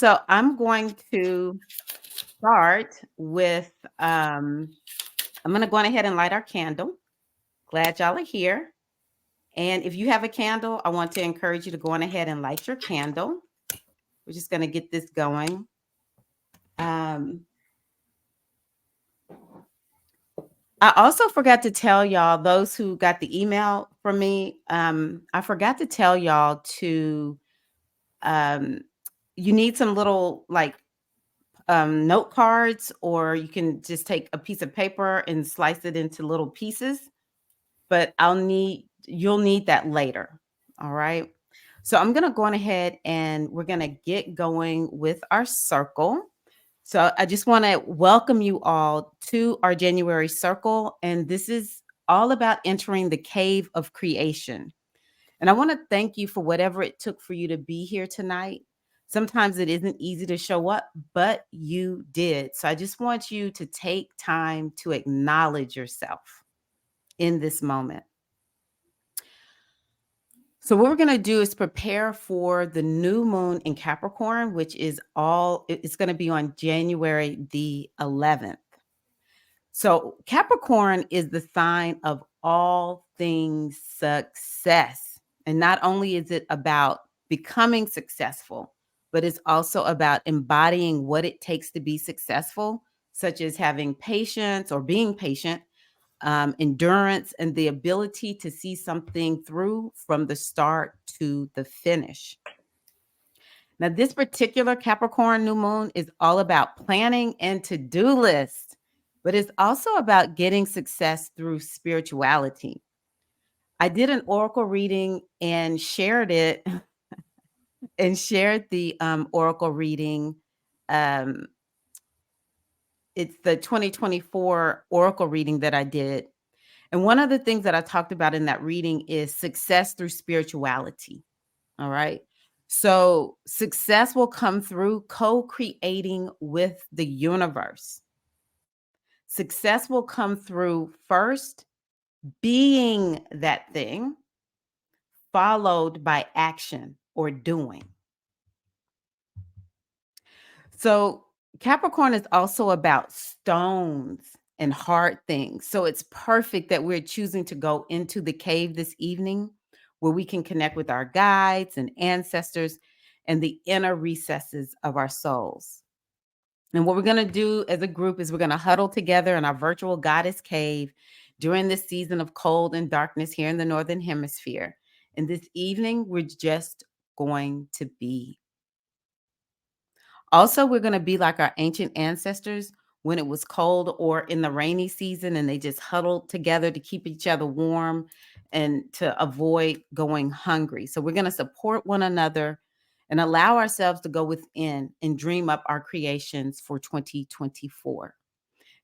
So I'm going to start with I'm going to go on ahead and light our candle. Glad y'all are here. And if you have a candle, I want to encourage you to go on ahead and light your candle. We're just going to get this going. Um, I also forgot to tell y'all, those who got the email from me, I forgot to tell y'all to, um, you need some little like note cards, or you can just take a piece of paper and slice it into little pieces. But you'll need that later. All right. So I'm going to go on ahead and we're going to get going with our circle. So I just want to welcome you all to our January circle. And this is all about entering the cave of creation. And I want to thank you for whatever it took for you to be here tonight. Sometimes it isn't easy to show up, but you did. So I just want you to take time to acknowledge yourself in this moment. So what we're going to do is prepare for the new moon in Capricorn, which is it's going to be on January the 11th. So Capricorn is the sign of all things success. And not only is it about becoming successful, but it's also about embodying what it takes to be successful, such as having patience or being patient, endurance, and the ability to see something through from the start to the finish. Now, this particular Capricorn new moon is all about planning and to-do lists, but it's also about getting success through spirituality. I did an oracle reading and shared it and shared the oracle reading. Um, it's the 2024 oracle reading that I did. And one of the things that I talked about in that reading is success through spirituality. All right. So success will come through co-creating with the universe. Success will come through first being that thing, followed by action or doing. So Capricorn is also about stones and hard things. So it's perfect that we're choosing to go into the cave this evening where we can connect with our guides and ancestors and the inner recesses of our souls. And what we're going to do as a group is we're going to huddle together in our virtual goddess cave during this season of cold and darkness here in the Northern Hemisphere. And this evening, we're just going to be. Also, we're going to be like our ancient ancestors when it was cold or in the rainy season, and they just huddled together to keep each other warm and to avoid going hungry. So we're going to support one another and allow ourselves to go within and dream up our creations for 2024.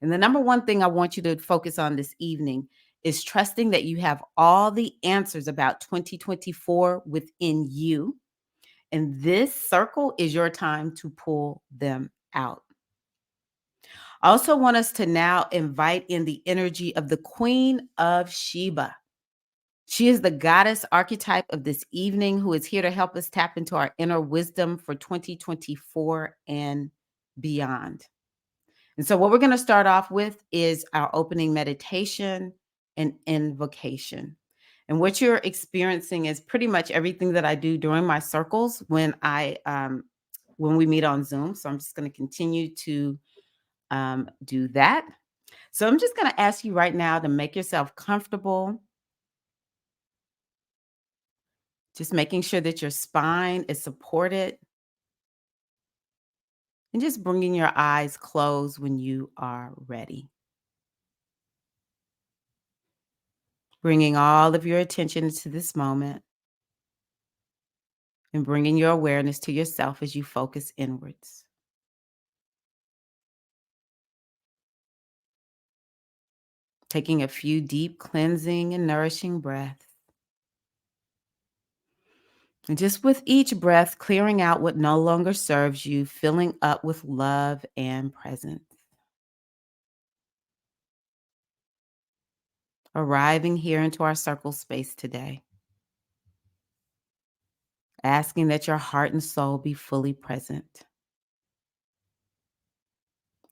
And the number one thing I want you to focus on this evening is trusting that you have all the answers about 2024 within you. And this circle is your time to pull them out. I also want us to now invite in the energy of the Queen of Sheba. She is the goddess archetype of this evening who is here to help us tap into our inner wisdom for 2024 and beyond. And so what we're going to start off with is our opening meditation and invocation. And what you're experiencing is pretty much everything that I do during my circles when we meet on Zoom. So I'm just going to continue to do that. So I'm just going to ask you right now to make yourself comfortable. Just making sure that your spine is supported and just bringing your eyes closed when you are ready. Bringing all of your attention into this moment and bringing your awareness to yourself as you focus inwards. Taking a few deep cleansing and nourishing breaths. And just with each breath, clearing out what no longer serves you, filling up with love and presence. Arriving here into our circle space today. Asking that your heart and soul be fully present.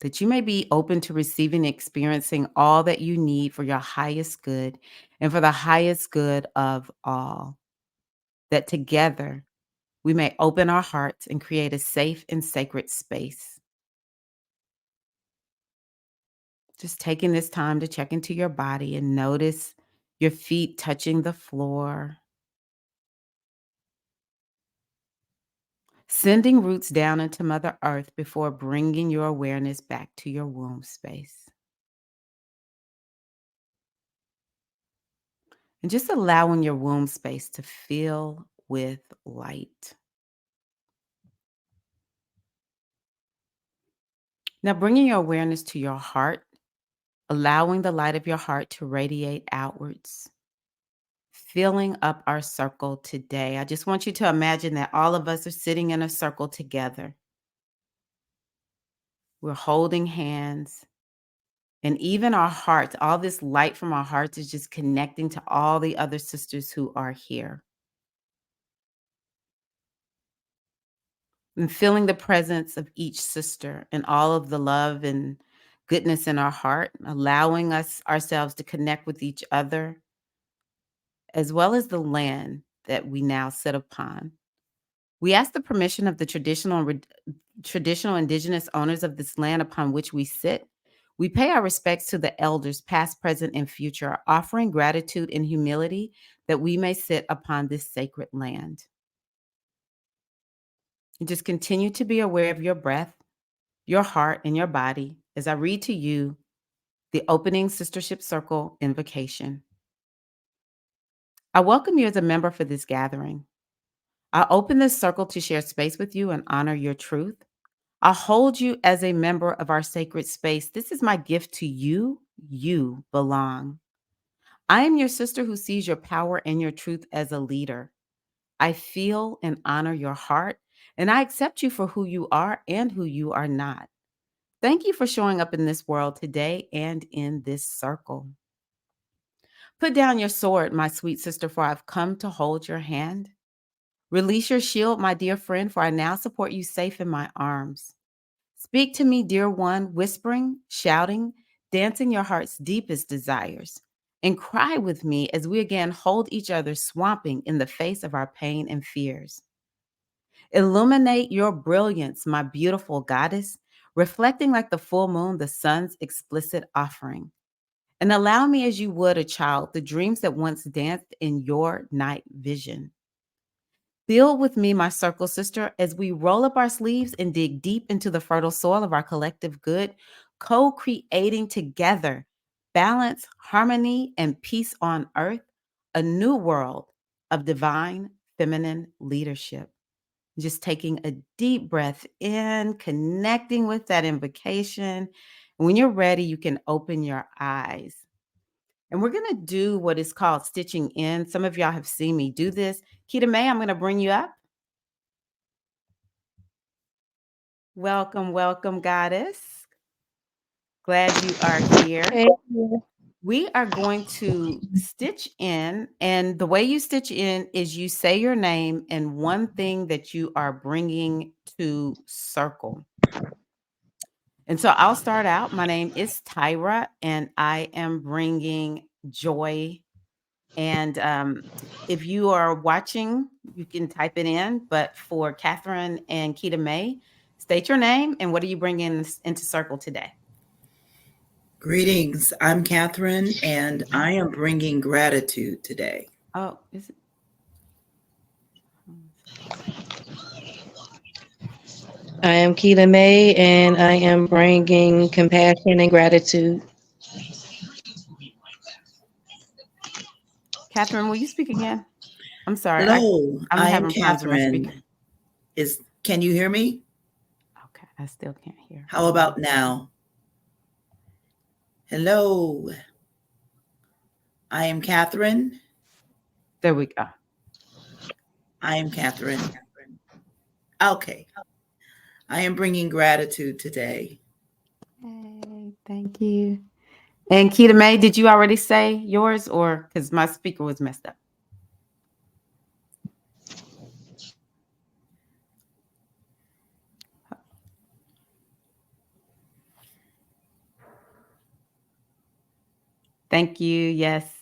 that you may be open to receiving and experiencing all that you need for your highest good and for the highest good of all. That together we may open our hearts and create a safe and sacred space. Just taking this time to check into your body and notice your feet touching the floor, sending roots down into Mother Earth before bringing your awareness back to your womb space. And just allowing your womb space to fill with light. Now, bringing your awareness to your heart, allowing the light of your heart to radiate outwards, filling up our circle today. I just want you to imagine that all of us are sitting in a circle together. We're holding hands, and even our hearts, all this light from our hearts is just connecting to all the other sisters who are here. And feeling the presence of each sister and all of the love and goodness in our heart, allowing us ourselves to connect with each other, as well as the land that we now sit upon. We ask the permission of the traditional indigenous owners of this land upon which we sit. We pay our respects to the elders, past, present, and future, offering gratitude and humility that we may sit upon this sacred land. And just continue to be aware of your breath, your heart, and your body as I read to you the opening Sistership Circle invocation. I welcome you as a member for this gathering. I open this circle to share space with you and honor your truth. I hold you as a member of our sacred space. This is my gift to you. You belong. I am your sister who sees your power and your truth as a leader. I feel and honor your heart, and I accept you for who you are and who you are not. Thank you for showing up in this world today and in this circle. Put down your sword, my sweet sister, for I've come to hold your hand. Release your shield, my dear friend, for I now support you safe in my arms. Speak to me, dear one, whispering, shouting, dancing your heart's deepest desires, and cry with me as we again hold each other, swamping in the face of our pain and fears. Illuminate your brilliance, my beautiful goddess, reflecting like the full moon, the sun's explicit offering. And allow me as you would a child, the dreams that once danced in your night vision. Build with me, my circle sister, as we roll up our sleeves and dig deep into the fertile soil of our collective good, co-creating together balance, harmony, and peace on earth, a new world of divine feminine leadership. Just taking a deep breath in, connecting with that invocation. When you're ready, you can open your eyes. And we're going to do what is called stitching in. Some of y'all have seen me do this. Keita May, I'm going to bring you up. Welcome, welcome, goddess. Glad you are here. Hey, We are going to stitch in, and the way you stitch in is you say your name and one thing that you are bringing to circle. And so I'll start out. My name is Tyra, and I am bringing joy. And if you are watching, you can type it in. But for Catherine and Keita May, state your name and what are you bringing into circle today? Greetings. I'm Catherine, and I am bringing gratitude today. Oh, is it? I am Keita May, and I am bringing compassion and gratitude. Catherine, will you speak again? I'm sorry. Hello, I'm I am having problems with my speaker. Catherine. Can you hear me? Okay, I still can't hear. How about now? Hello. I am Catherine. There we go. I am Catherine. Okay. I am bringing gratitude today. Hey, thank you. And Keita May, did you already say yours or because my speaker was messed up? Thank you. Yes.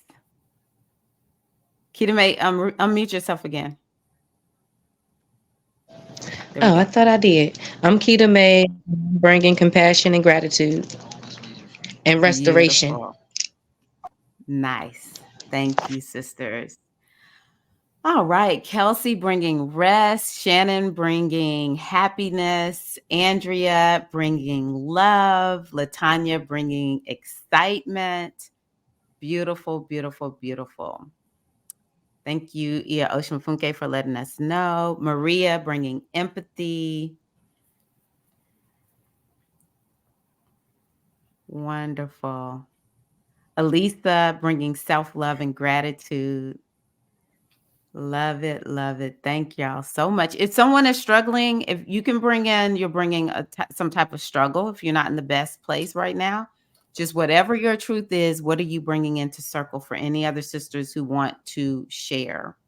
Keita May, unmute yourself again. There we Oh, go. I thought I did. I'm Keita May, bringing compassion and gratitude and restoration. Beautiful. Nice. Thank you, sisters. All right. Kelsey bringing rest, Shannon bringing happiness, Andrea bringing love, Latanya bringing excitement. Beautiful, beautiful, beautiful. Thank you, Ia Ocean Funke, for letting us know. Maria bringing empathy. Wonderful. Elisa bringing self-love and gratitude. Love it, love it. Thank y'all so much. If someone is struggling, if you can bring in, you're bringing some type of struggle. If you're not in the best place right now, just whatever your truth is, what are you bringing into circle for any other sisters who want to share?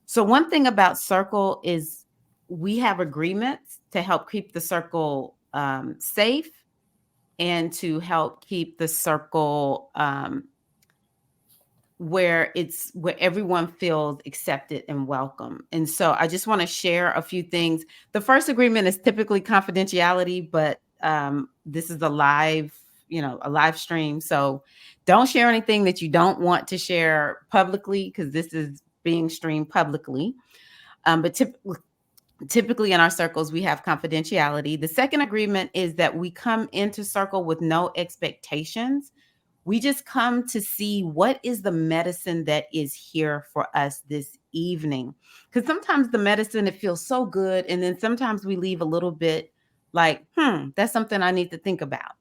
So one thing about circle is we have agreements to help keep the circle safe and to help keep the circle where everyone feels accepted and welcome. And so I just want to share a few things. The first agreement is typically confidentiality, but this is a live stream. So don't share anything that you don't want to share publicly, because this is being streamed publicly. But typically in our circles, we have confidentiality. The second agreement is that we come into circle with no expectations. We just come to see what is the medicine that is here for us this evening. Because sometimes the medicine, it feels so good. And then sometimes we leave a little bit like, that's something I need to think about,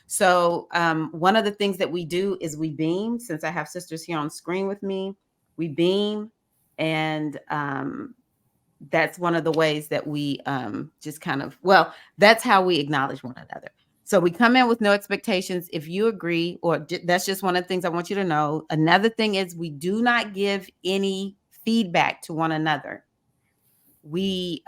So one of the things that we do is we beam. Since I have sisters here on screen with me, we beam. And that's one of the ways that we just that's how we acknowledge one another. So we come in with no expectations. If you agree, that's just one of the things I want you to know. Another thing is we do not give any feedback to one another. We,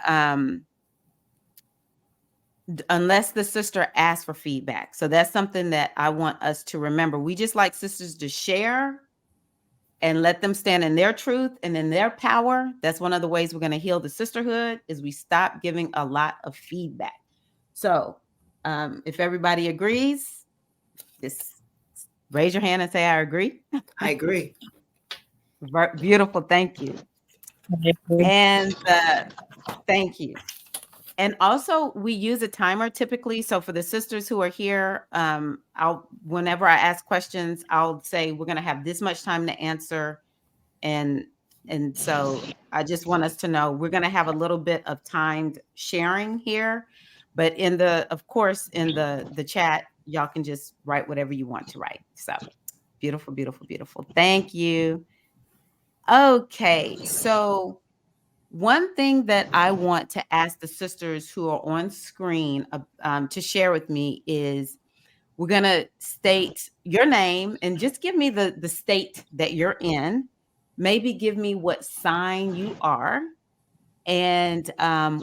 unless the sister asks for feedback. So that's something that I want us to remember. We just like sisters to share and let them stand in their truth and in their power. That's one of the ways we're going to heal the sisterhood, is we stop giving a lot of feedback. So if everybody agrees, just raise your hand and say, I agree. I agree. Beautiful. Thank you. And thank you. And also we use a timer typically. So for the sisters who are here, whenever I ask questions, I'll say, we're going to have this much time to answer. And so I just want us to know we're going to have a little bit of timed sharing here, but of course, in the chat, y'all can just write whatever you want to write. So beautiful, beautiful, beautiful. Thank you. Okay. So one thing that I want to ask the sisters who are on screen to share with me is, we're going to state your name and just give me the state that you're in. Maybe give me what sign you are. And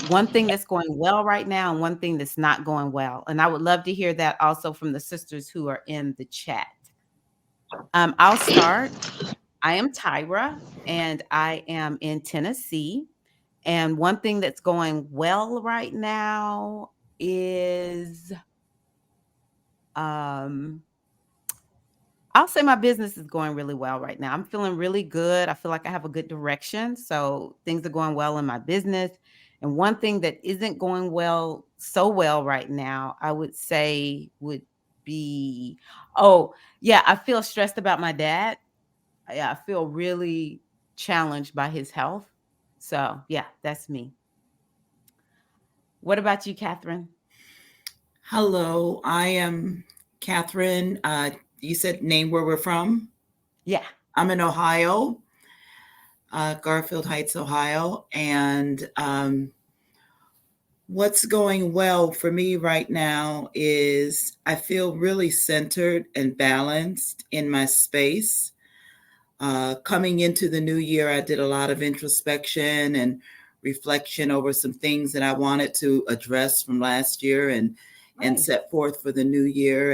one thing that's going well right now and one thing that's not going well. And I would love to hear that also from the sisters who are in the chat. I'll start. I am Tyra and I am in Tennessee. And one thing that's going well right now is I'll say my business is going really well right now. I'm feeling really good. I feel like I have a good direction. So things are going well in my business. And one thing that isn't going so well right now, I would say would be, I feel stressed about my dad. Yeah, I feel really challenged by his health. So yeah, that's me. What about you, Catherine? Hello, I am Catherine. You said name where we're from? Yeah. I'm in Ohio, Garfield Heights, Ohio. And what's going well for me right now is I feel really centered and balanced in my space. Coming into the new year, I did a lot of introspection and reflection over some things that I wanted to address from last year and set forth for the new year.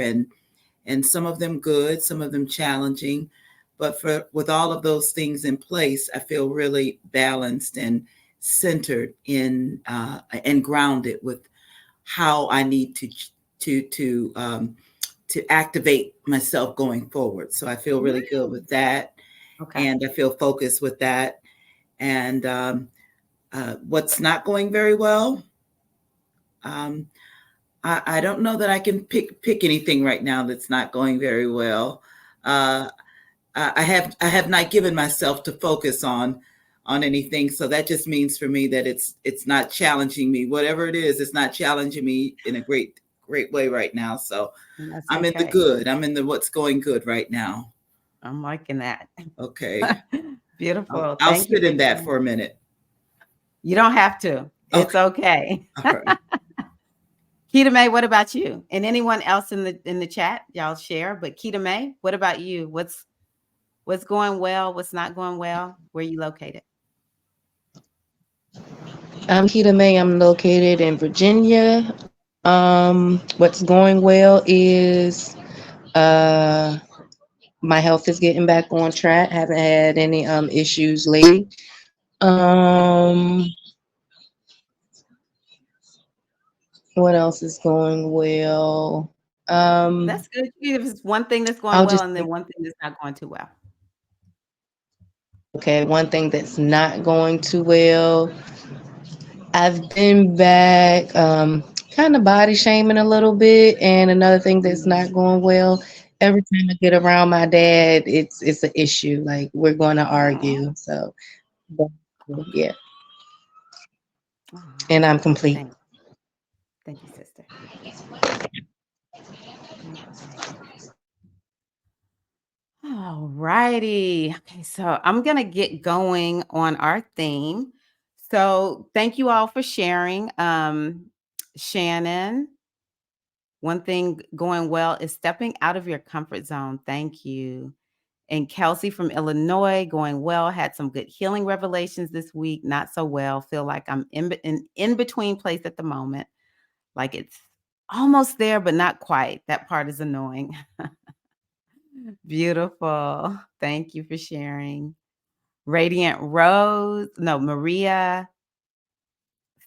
and some of them good, some of them challenging. But with all of those things in place, I feel really balanced and centered in and grounded with how I need to activate myself going forward. So I feel really good with that, and I feel focused with that. And what's not going very well, I don't know that I can pick anything right now that's not going very well. I have not given myself to focus on anything, so that just means for me that it's not challenging me. Whatever it is, it's not challenging me in a great way right now. So I'm in the good. I'm in the what's going good right now. I'm liking that. Okay. Beautiful. I'll Thank you sit in that for a minute. You don't have to. It's okay. All right. Keita May, what about you? And anyone else in the chat, y'all share. But Keita May, what about you? What's going well? What's not going well? Where are you located? I'm Keita May. I'm located in Virginia. What's going well is my health is getting back on track. Haven't had any issues lately. What else is going well? That's good. If it's one thing that's going I'll well just and then one thing that's not going too well. Okay, one thing that's not going too well. I've been back kind of body shaming a little bit, and another thing that's not going well. Every time I get around my dad, it's an issue. Like we're going to argue. So, yeah. And I'm complete. Thank you, sister. All righty. Okay, so I'm going to get going on our theme. So thank you all for sharing. Shannon, one thing going well is stepping out of your comfort zone. Thank you. And Kelsey from Illinois, going well, had some good healing revelations this week. Not so well. Feel like I'm in between place at the moment. Like it's almost there, but not quite. That part is annoying. Beautiful. Thank you for sharing. Radiant Rose, no, Maria,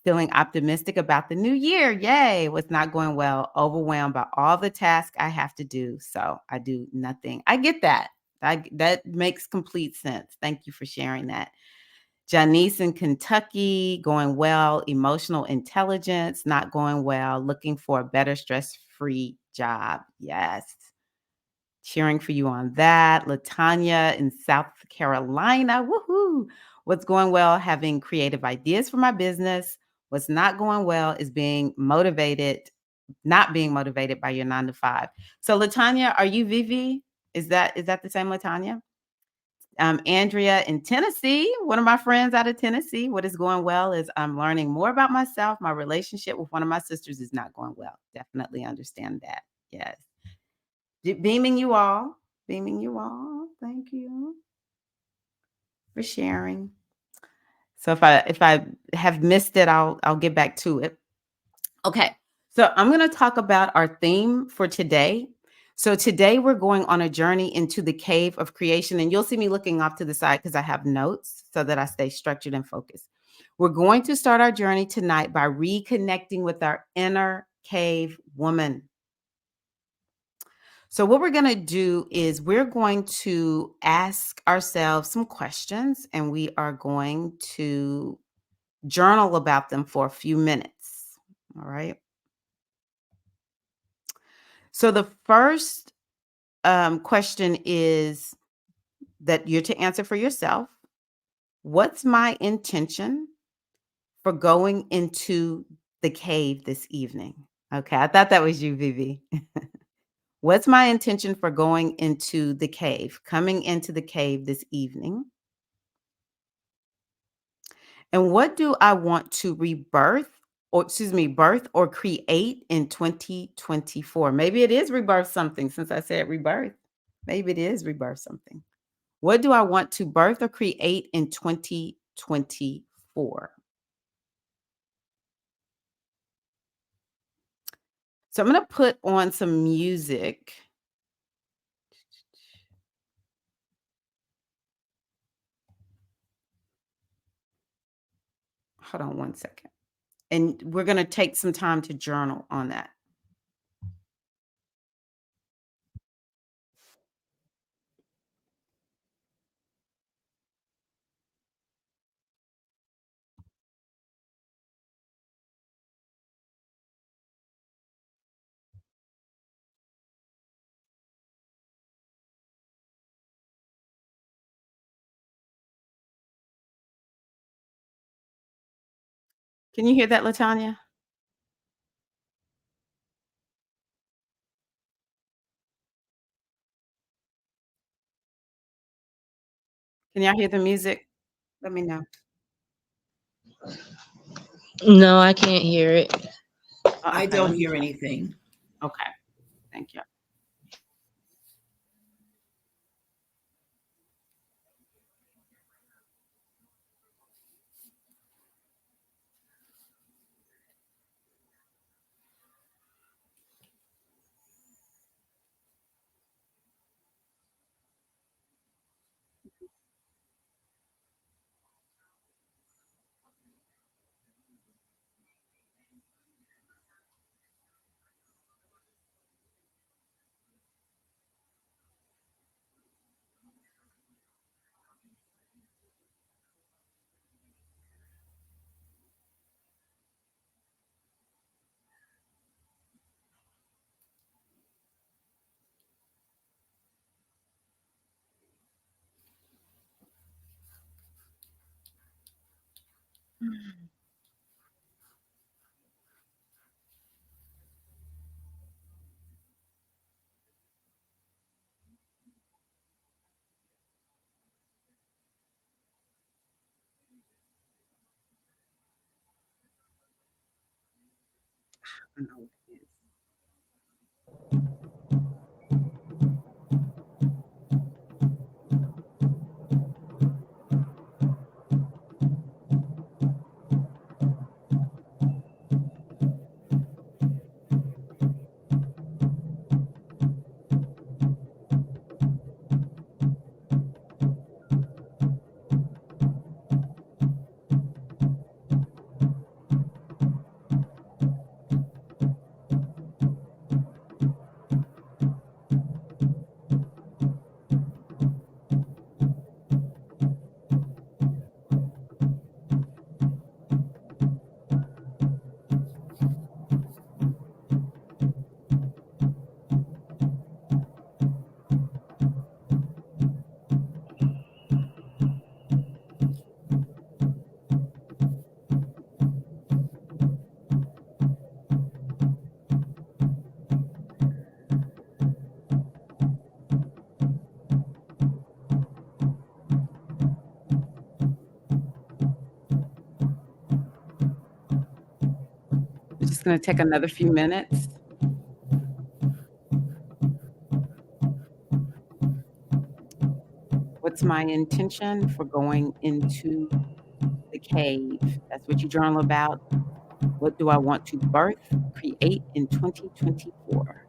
feeling optimistic about the new year. Yay. What's not going well? Overwhelmed by all the tasks I have to do. So I do nothing. I get that. That makes complete sense. Thank you for sharing that. Janice in Kentucky, going well. Emotional intelligence, not going well. Looking for a better stress-free job. Yes. Cheering for you on that. Latanya in South Carolina. Woohoo. What's going well? Having creative ideas for my business. What's not going well is not being motivated by your 9 to 5. So Latanya, are you Vivi? Is that the same Latanya? Andrea in Tennessee, one of my friends out of Tennessee. What is going well is I'm learning more about myself. My relationship with one of my sisters is not going well. Definitely understand that. Yes. Beaming you all. Thank you for sharing. So if I have missed it, I'll get back to it. Okay. So I'm going to talk about our theme for today. So today we're going on a journey into the cave of creation, and you'll see me looking off to the side because I have notes so that I stay structured and focused. We're going to start our journey tonight by reconnecting with our inner cave woman. So what we're going to do is we're going to ask ourselves some questions, and we are going to journal about them for a few minutes. All right. So the first question is that you're to answer for yourself. What's my intention for going into the cave this evening? Okay, I thought that was you, Vivi. What's my intention for going into the cave, coming into the cave this evening? And what do I want to birth or create in 2024? Maybe it is rebirth something since I said rebirth. Maybe it is rebirth something. What do I want to birth or create in 2024? So I'm going to put on some music Hold on one second. And we're going to take some time to journal on that. Can you hear that, Latanya? Can y'all hear the music? Let me know. No, I can't hear it. I Okay, don't let me hear try. anything. Okay, thank you. I know what it is. We're just going to take another few minutes. What's my intention for going into the cave? That's what you journal about. What do I want to birth, create in 2024?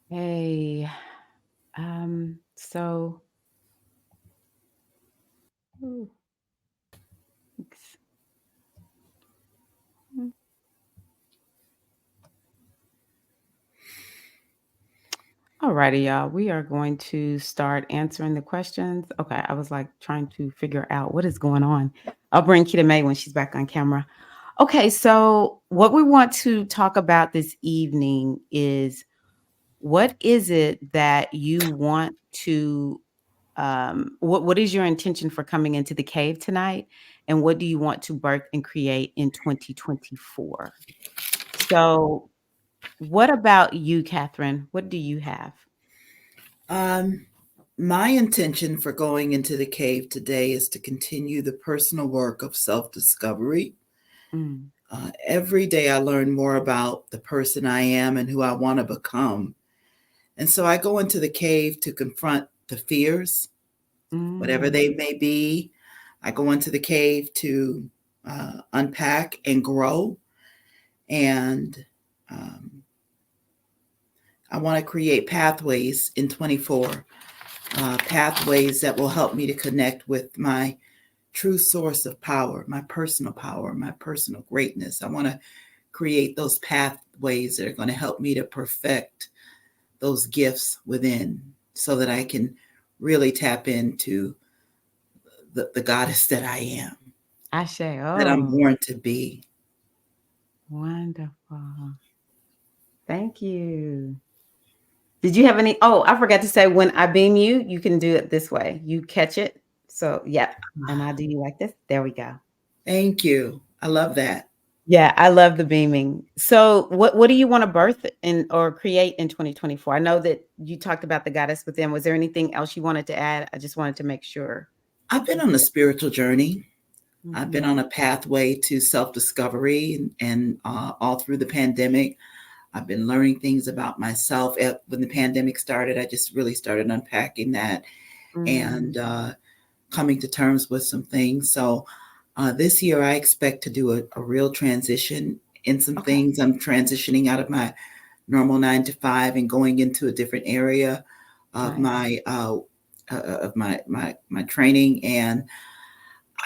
Hey, so ooh, thanks. Mm. Alrighty, y'all. We are going to start answering the questions. Okay, I was like trying to figure out what is going on. I'll bring Kita May when she's back on camera. Okay, so what we want to talk about this evening is what is it that you want to what is your intention for coming into the cave tonight, and what do you want to birth and create in 2024? So, what about you, Catherine? What do you have? Um, my intention for going into the cave today is to continue the personal work of self discovery. Mm, Every day I learn more about the person I am and who I want to become. And so I go into the cave to confront the fears, whatever mm, they may be. I go into the cave to unpack and grow. And um, I want to create pathways in 24, pathways that will help me to connect with my true source of power, my personal greatness. I want to create those pathways that are going to help me to perfect those gifts within so that I can really tap into the goddess that I am, Ashe. that I'm Oh, born to be. wonderful. Thank you. Did you have any? Oh, I forgot to say, when I beam you, you can do it this way. You catch it. So, yep. And I do you like this. There we go. Thank you. I love that. Yeah, I love the beaming. So, what do you want to birth in or create in 2024? I know that you talked about the goddess within. Was there anything else you wanted to add? I just wanted to make sure. I've been on a spiritual journey. I've been Mhm. on a pathway to self discovery, and all through the pandemic, I've been learning things about myself. When the pandemic started, I just really started unpacking that Mm. and coming to terms with some things. So this year, I expect to do a real transition in some Okay. things. I'm transitioning out of my normal 9 to 5 and going into a different area of Nice. my training. And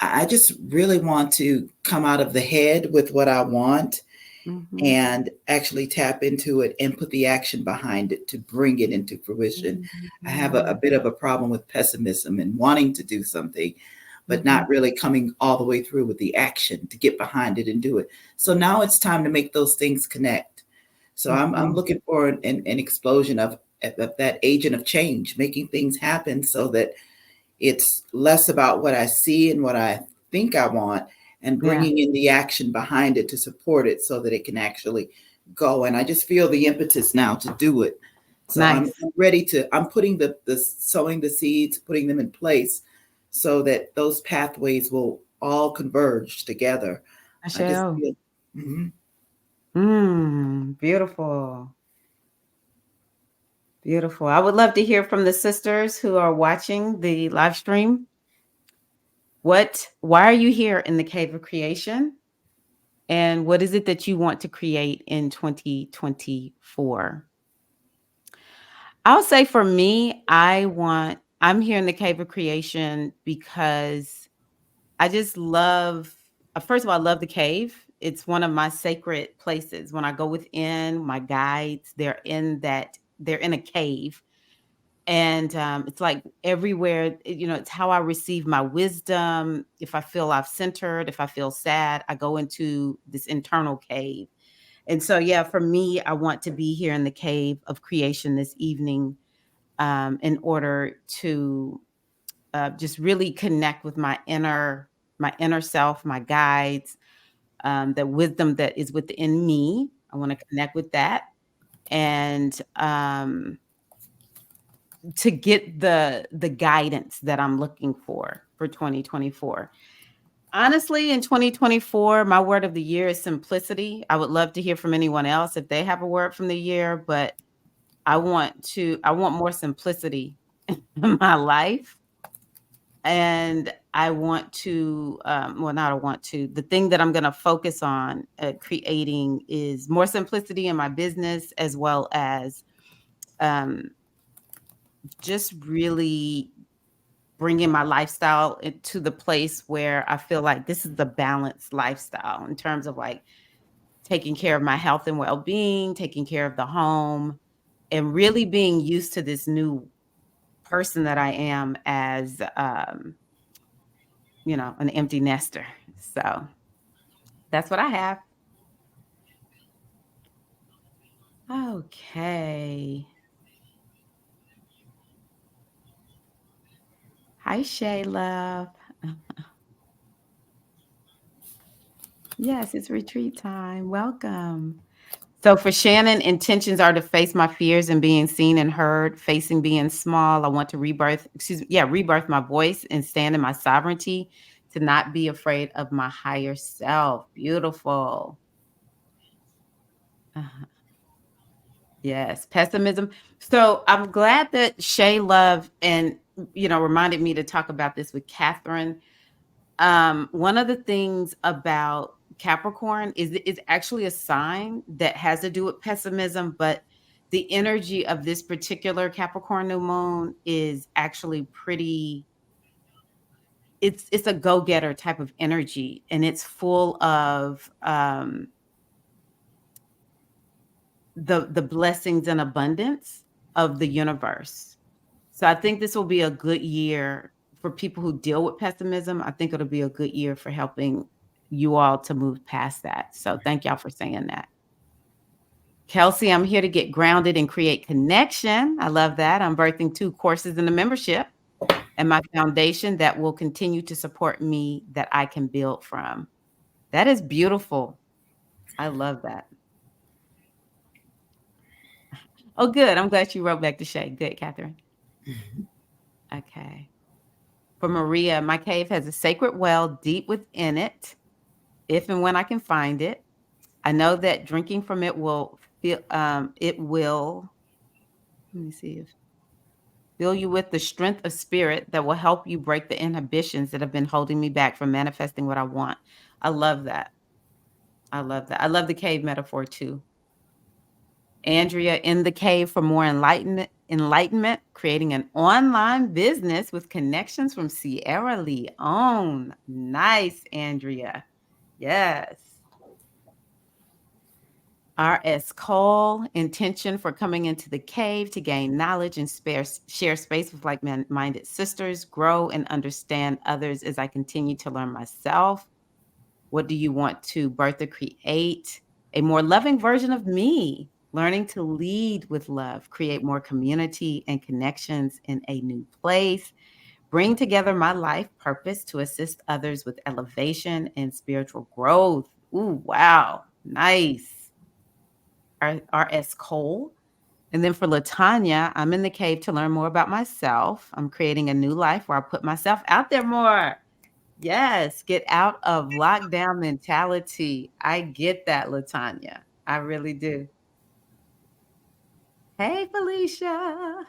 I just really want to come out of the head with what I want Mhm. and actually tap into it and put the action behind it to bring it into fruition. I have a Mhm. bit of a problem with pessimism and wanting to do something, but Mhm. not really coming all the way through with the action to get behind it and do it. So now it's time to make those things connect. So I'm Mhm. looking for an explosion of that agent of change, making things happen so that it's less about what I see and what I think I want and Yeah. bringing in the action behind it to support it so that it can actually go. And I just feel the impetus now to do it. So Nice. I'm ready to, I'm putting the sowing the seeds, putting them in place so that those pathways will all converge together. I just Asheo. feel, mhm. Beautiful. Beautiful. I would love to hear from the sisters who are watching the live stream. Why are you here in the Cave of Creation? And what is it that you want to create in 2024? I'll say for me, I'm here in the Cave of Creation because I just love, first of all, I love the cave. It's one of my sacred places. When I go within, my guides, they're in a cave. And it's like everywhere, it's how I receive my wisdom. If I feel off centered, if I feel sad, I go into this internal cave. And so, yeah, for me, I want to be here in the cave of creation this evening, in order to just really connect with my inner self, my guides, the wisdom that is within me. I want to connect with that, and to get the guidance that I'm looking for 2024. Honestly, in 2024, my word of the year is simplicity. I would love to hear from anyone else if they have a word from the year, but I want more simplicity in my life. And I want to, well, not I want to, the thing that I'm going to focus on creating is more simplicity in my business, as well as um, just really bringing my lifestyle into the place where I feel like this is the balanced lifestyle, in terms of like taking care of my health and well-being, taking care of the home, and really being used to this new person that I am as, an empty nester. So that's what I have. Okay. Hi, Shay Love. Yes, it's retreat time. Welcome. So for Shannon, intentions are to face my fears and being seen and heard, facing being small. I want to rebirth my voice and stand in my sovereignty, to not be afraid of my higher self. Beautiful. Uh-huh. Yes, pessimism. So I'm glad that Shay Love and reminded me to talk about this with Catherine. One of the things about Capricorn is it's actually a sign that has to do with pessimism, but the energy of this particular Capricorn new moon is actually pretty. It's a go-getter type of energy, and it's full of the blessings and abundance of the universe. So I think this will be a good year for people who deal with pessimism. I think it'll be a good year for helping you all to move past that. So thank y'all for saying that. Kelsey, I'm here to get grounded and create connection. I love that. I'm birthing 2 courses in the membership and my foundation that will continue to support me, that I can build from. That is beautiful. I love that. Oh, good. I'm glad you wrote back to Shay. Good, Catherine. Okay. For Maria, my cave has a sacred well deep within it, if and when I can find it. I know that drinking from it will let me see if fill you with the strength of spirit that will help you break the inhibitions that have been holding me back from manifesting what I want. I love that. I love that. I love the cave metaphor too. Andrea, in the cave for more enlightenment, creating an online business with connections from Sierra Leone. Nice, Andrea. Yes. R.S. Cole, intention for coming into the cave to gain knowledge and share space with like-minded sisters, grow and understand others as I continue to learn myself. What do you want to birth or create? A more loving version of me, learning to lead with love, create more community and connections in a new place, bring together my life purpose to assist others with elevation and spiritual growth. Ooh, wow. Nice. R.S. Cole. And then for Latanya, I'm in the cave to learn more about myself. I'm creating a new life where I put myself out there more. Yes, get out of lockdown mentality. I get that, Latanya. I really do. Hey, Felicia.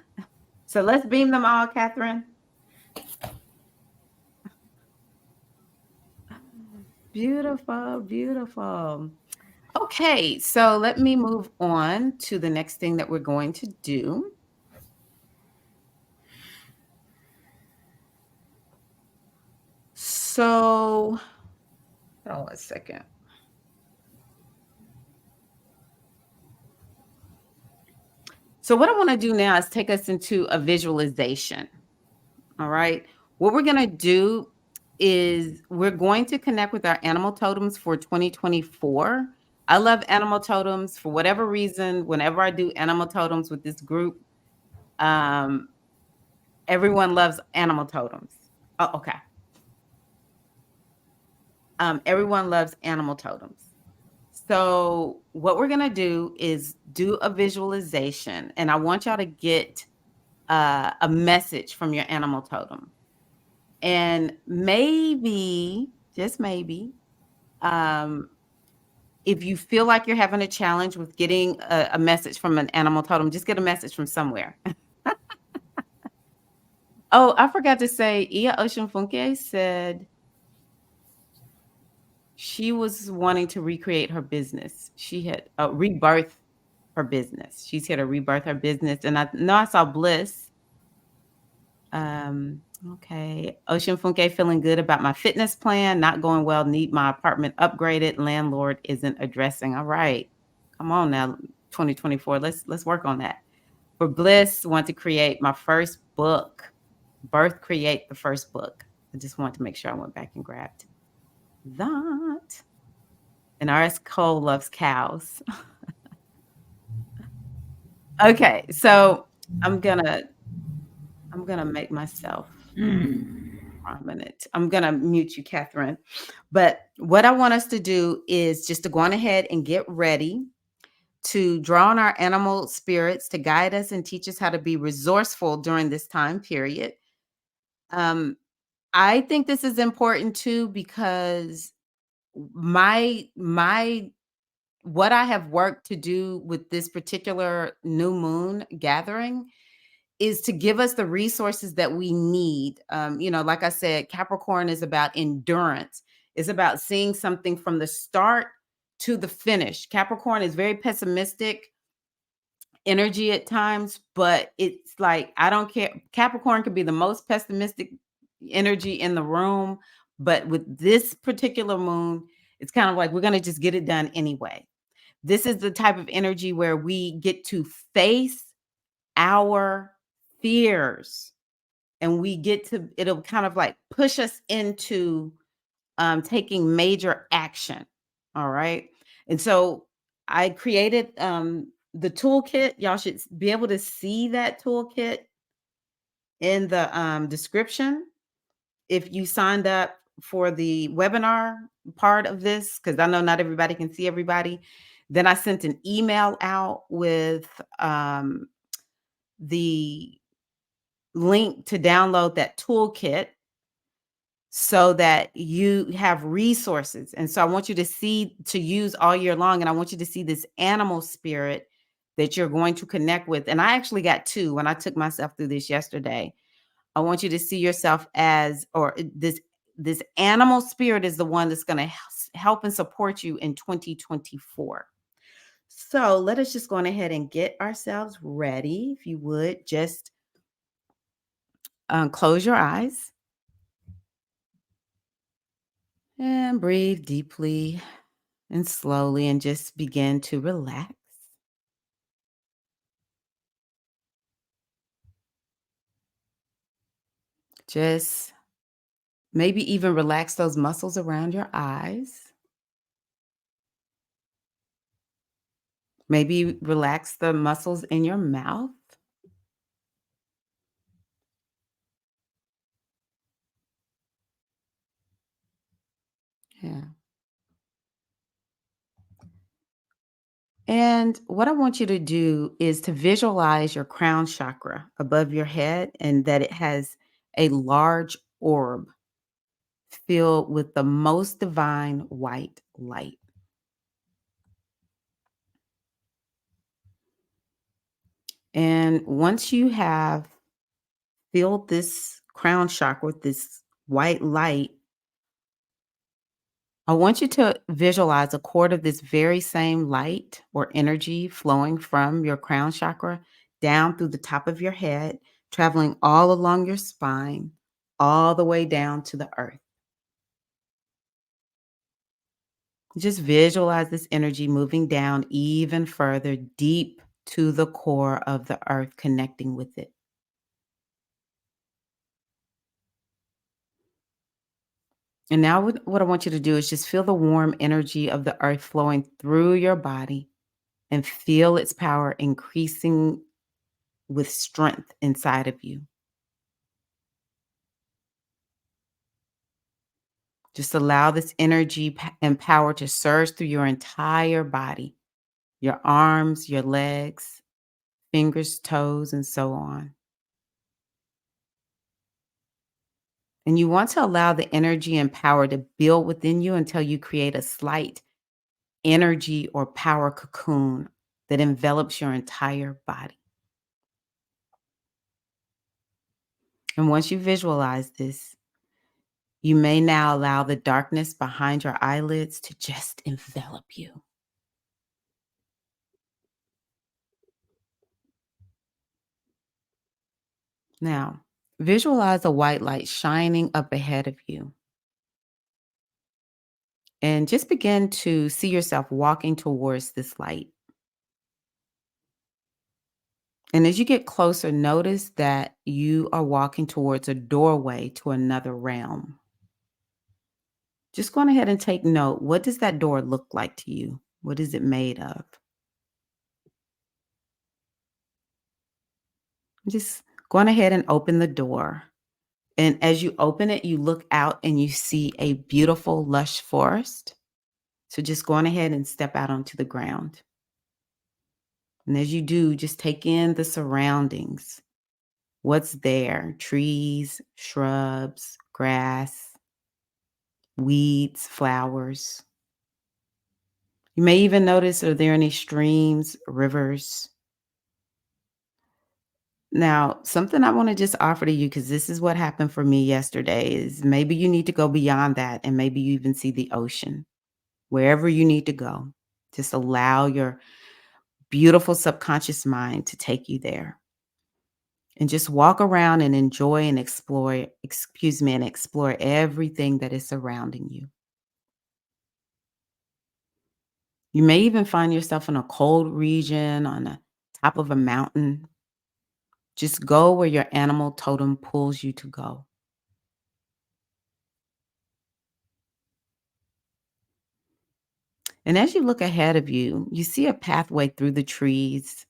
So let's beam them all, Catherine. Beautiful, beautiful. Okay, so let me move on to the next thing that we're going to do. So, hold on a second. So what I want to do now is take us into a visualization. All right. What we're going to do is we're going to connect with our animal totems for 2024. I love animal totems for whatever reason. Whenever I do animal totems with this group, everyone loves animal totems. Oh, okay. Everyone loves animal totems. So what we're going to do is do a visualization, and I want y'all to get a message from your animal totem. And maybe, just maybe, if you feel like you're having a challenge with getting a message from an animal totem, just get a message from somewhere. Oh, I forgot to say, Ia Ocean Funke said she was wanting to recreate her business. She had rebirth her business. She's here to rebirth her business. And I know I saw Bliss. Okay. Ocean Funke, feeling good about my fitness plan, not going well, need my apartment upgraded. Landlord isn't addressing. All right. Come on now, 2024. Let's work on that. For Bliss, want to create my first book. Birth create the first book. I just want to make sure I went back and grabbed that. And R.S. Cole loves cows. Okay, so I'm gonna I'm gonna make myself Mm. prominent. I'm gonna mute you, Catherine. But what I want us to do is just to go on ahead and get ready to draw on our animal spirits to guide us and teach us how to be resourceful during this time period. Um, I think this is important too because my what I have worked to do with this particular new moon gathering is to give us the resources that we need. Like I said, Capricorn is about endurance. It's about seeing something from the start to the finish. Capricorn is very pessimistic energy at times, but it's like, I don't care. Capricorn could be the most pessimistic energy in the room, but with this particular moon, it's kind of like we're going to just get it done anyway. This is the type of energy where we get to face our fears and we get to, it'll kind of like push us into taking major action. All right. And so I created the toolkit. Y'all should be able to see that toolkit in the description if you signed up for the webinar part of this, because I know not everybody can see everybody. Then I sent an email out with the link to download that toolkit so that you have resources. And so I want you to use all year long. And I want you to see this animal spirit that you're going to connect with. And I actually got two when I took myself through this yesterday. I want you to see yourself as, or this animal spirit is the one that's going to help and support you in 2024. So let us just go on ahead and get ourselves ready. If you would just close your eyes and breathe deeply and slowly and just begin to relax. Just maybe even relax those muscles around your eyes. Maybe relax the muscles in your mouth. Yeah. And what I want you to do is to visualize your crown chakra above your head and that it has a large orb filled with the most divine white light. And once you have filled this crown chakra with this white light, I want you to visualize a cord of this very same light or energy flowing from your crown chakra down through the top of your head, traveling all along your spine, all the way down to the earth. Just visualize this energy moving down even further, deep to the core of the earth, connecting with it. And now what I want you to do is just feel the warm energy of the earth flowing through your body and feel its power increasing with strength inside of you. Just allow this energy and power to surge through your entire body, your arms, your legs, fingers, toes, and so on. And you want to allow the energy and power to build within you until you create a slight energy or power cocoon that envelops your entire body. And once you visualize this, you may now allow the darkness behind your eyelids to just envelop you. Now, visualize a white light shining up ahead of you. And just begin to see yourself walking towards this light. And as you get closer, notice that you are walking towards a doorway to another realm. Just go on ahead and take note. What does that door look like to you? What is it made of? Just Go on ahead and open the door. And as you open it, you look out and you see a beautiful, lush forest. So just go on ahead and step out onto the ground. And as you do, just take in the surroundings. What's there? Trees, shrubs, grass, weeds, flowers. You may even notice, are there any streams, rivers? Now, something I want to just offer to you, because this is what happened for me yesterday, is maybe you need to go beyond that and maybe you even see the ocean. Wherever you need to go, just allow your beautiful subconscious mind to take you there. And just walk around and enjoy and explore, and explore everything that is surrounding you. You may even find yourself in a cold region on the top of a mountain. Just go where your animal totem pulls you to go. And as you look ahead of you, you see a pathway through the trees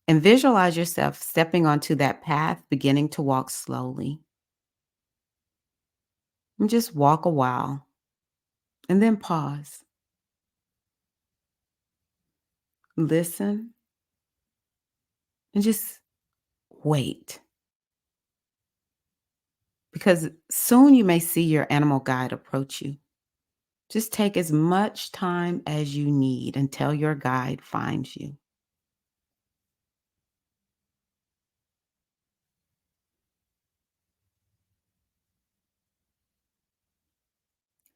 and visualize yourself stepping onto that path, beginning to walk slowly. And just walk a while and then pause. Listen and just wait. Because soon you may see your animal guide approach you. Just take as much time as you need until your guide finds you.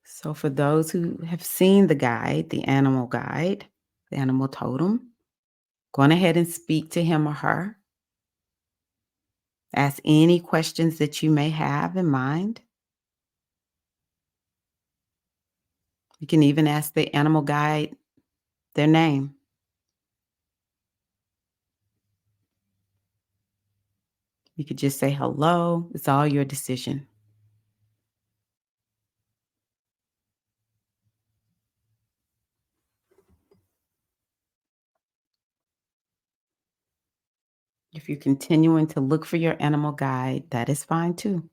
So for those who have seen the guide, the animal guide, the animal totem, go on ahead and speak to him or her. Ask any questions that you may have in mind. You can even ask the animal guide their name. You could just say hello. It's all your decision. If you're continuing to look for your animal guide, that is fine too.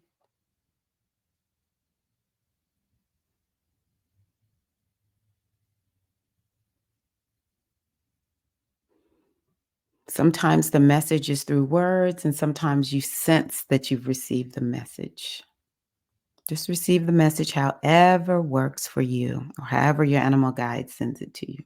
Sometimes the message is through words, and sometimes you sense that you've received the message. Just receive the message however works for you, or however your animal guide sends it to you.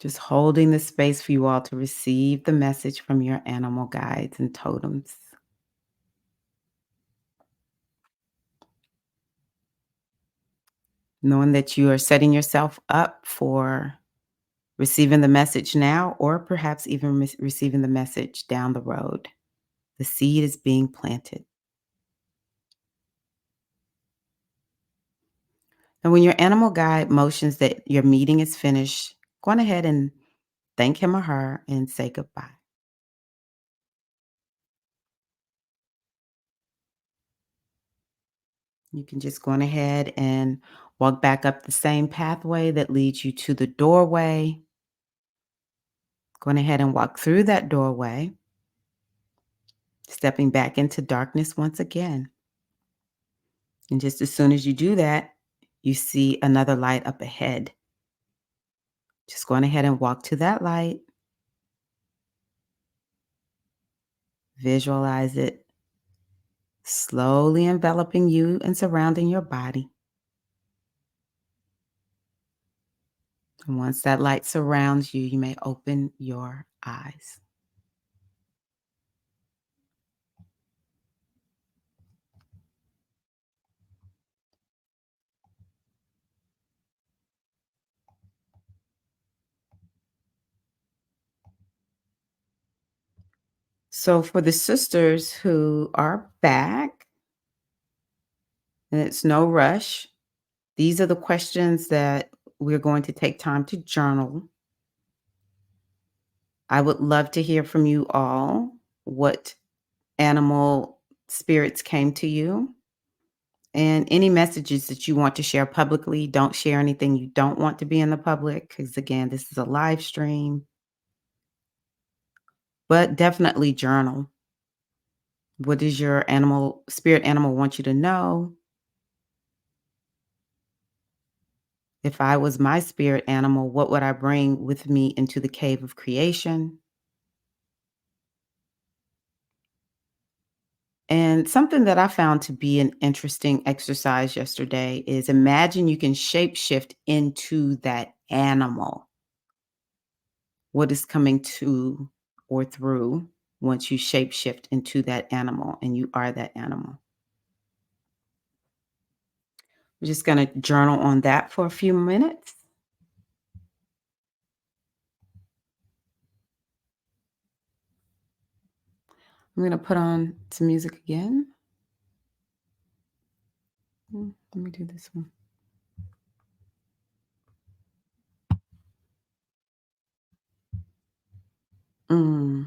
Just holding the space for you all to receive the message from your animal guides and totems. Knowing that you are setting yourself up for receiving the message now, or perhaps even receiving the message down the road. The seed is being planted. And when your animal guide motions that your meeting is finished, go on ahead and thank him or her and say goodbye. You can just go on ahead and walk back up the same pathway that leads you to the doorway. Go on ahead and walk through that doorway, stepping back into darkness once again. And just as soon as you do that, you see another light up ahead. Just go on ahead and walk to that light. Visualize it slowly enveloping you and surrounding your body. And once that light surrounds you, you may open your eyes. So for the sisters who are back, and it's no rush, these are the questions that we're going to take time to journal. I would love to hear from you all what animal spirits came to you And any messages that you want to share publicly, don't share anything you don't want to be in the public, because again, this is a live stream. But definitely journal. What does your spirit animal want you to know? If I was my spirit animal, what would I bring with me into the cave of creation? And something that I found to be an interesting exercise yesterday is imagine you can shapeshift into that animal. What is coming to or through once you shapeshift into that animal and you are that animal? We're just going to journal on that for a few minutes. I'm going to put on some music again. Let me do this one. Mm.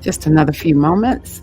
Just another few moments.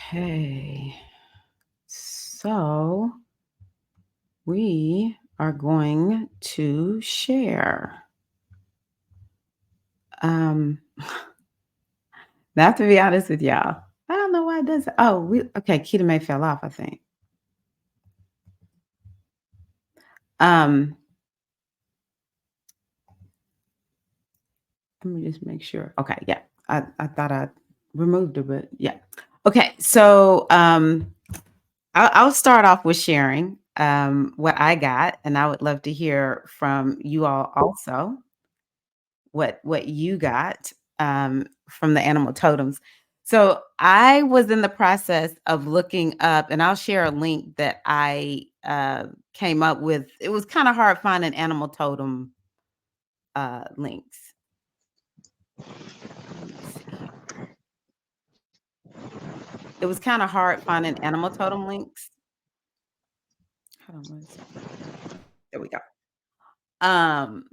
Okay. So we are going to share. I have to be honest with y'all. I don't know why it does. Okay. Keita May fell off, I think. Let me just make sure. Okay. Yeah. I thought I removed her, but yeah. Okay. So I'll start off with sharing what I got, and I would love to hear from you all also what you got from the animal totems. So I was in the process of looking up, and I'll share a link that I came up with. It was kind of hard finding animal totem links. Let me see here. it was kind of hard finding animal totem links. Hold on 1 second. There we go. Um,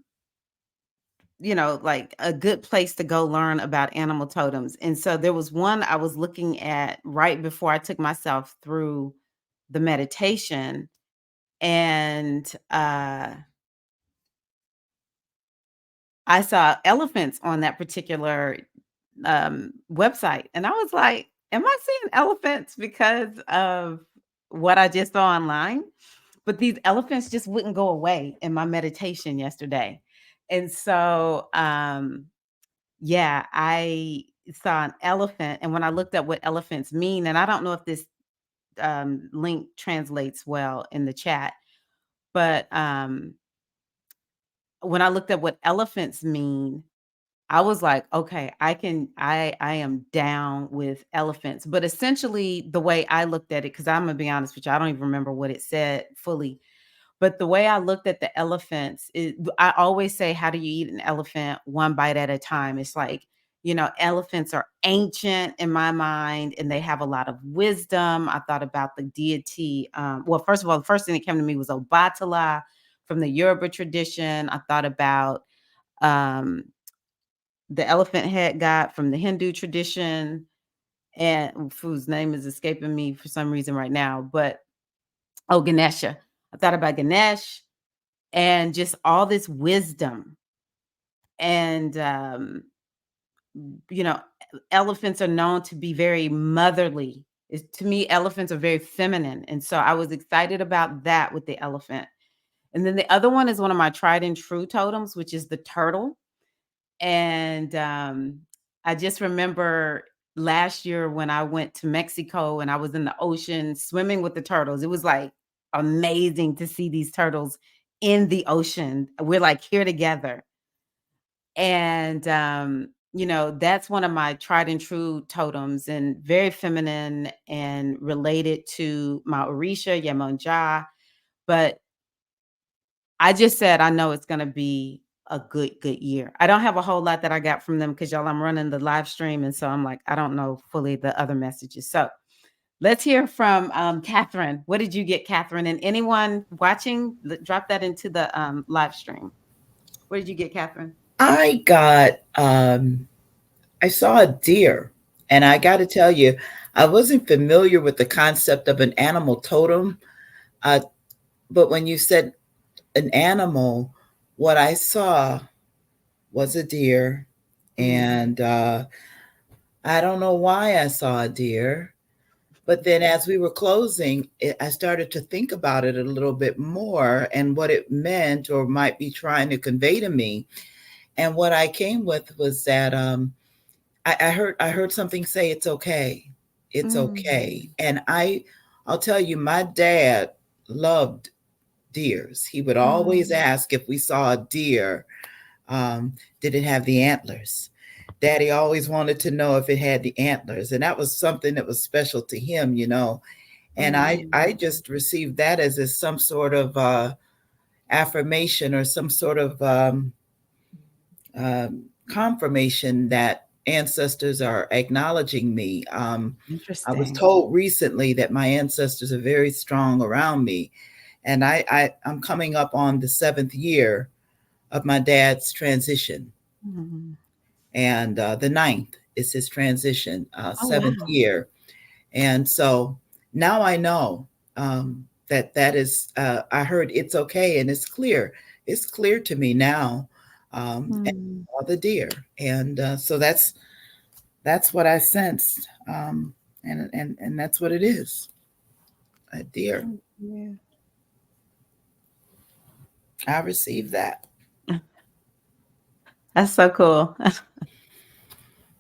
like a good place to go learn about animal totems. And so there was one I was looking at right before I took myself through the meditation. And I saw elephants on that particular website. And I was like, am I seeing elephants because of what I just saw online? But these elephants just wouldn't go away in my meditation yesterday. And so, yeah, I saw an elephant. And when I looked up what elephants mean, and I don't know if this link translates well in the chat, but when I looked up what elephants mean, I was like, okay, I am down with elephants. But essentially the way I looked at it, because I'm gonna be honest with you, I don't even remember what it said fully. But the way I looked at the elephants, I always say, how do you eat an elephant? One bite at a time. It's like, elephants are ancient in my mind and they have a lot of wisdom. I thought about the deity. Well, first of all, the first thing that came to me was Obatala from the Yoruba tradition. I thought about um, the elephant head god from the Hindu tradition, and whose name is escaping me for some reason right now. But Ganesha. I thought about Ganesh and just all this wisdom. And you know, elephants are known to be very motherly. To me, elephants are very feminine. And so I was excited about that with the elephant. And then the other one is one of my tried and true totems, which is the turtle. And I just remember last year when I went to Mexico and I was in the ocean swimming with the turtles. It was like amazing to see these turtles in the ocean. We're like here together. And that's one of my tried and true totems, and very feminine and related to my Orisha, Yemonja. But I just said I know it's gonna be a good year. I don't have a whole lot that I got from them because y'all, I'm running the live stream, and so I'm like, I don't know fully the other messages. So let's hear from Catherine. What did you get, Catherine? And anyone watching, drop that into the live stream. What did you get, Catherine? I got I saw a deer, and I got to tell you, I wasn't familiar with the concept of an animal totem. But when you said an animal, what I saw was a deer. And I don't know why I saw a deer. But then as we were closing, I started to think about it a little bit more and what it meant or might be trying to convey to me. And what I came with was that I heard something say it's okay. It's okay. And I'll tell you, my dad loved deers. He would always ask if we saw a deer, did it have the antlers? Daddy always wanted to know if it had the antlers. And that was something that was special to him, And I just received that as some sort of affirmation or some sort of confirmation that ancestors are acknowledging me. Interesting. I was told recently that my ancestors are very strong around me. And I'm coming up on the 7th year of my dad's transition. And the 9th is his transition, 7th year. And so now I know that is, I heard it's okay. And it's clear. It's clear to me now. And all the deer. And so that's what I sensed. And that's what it is. A deer. Yeah. I received that. That's so cool.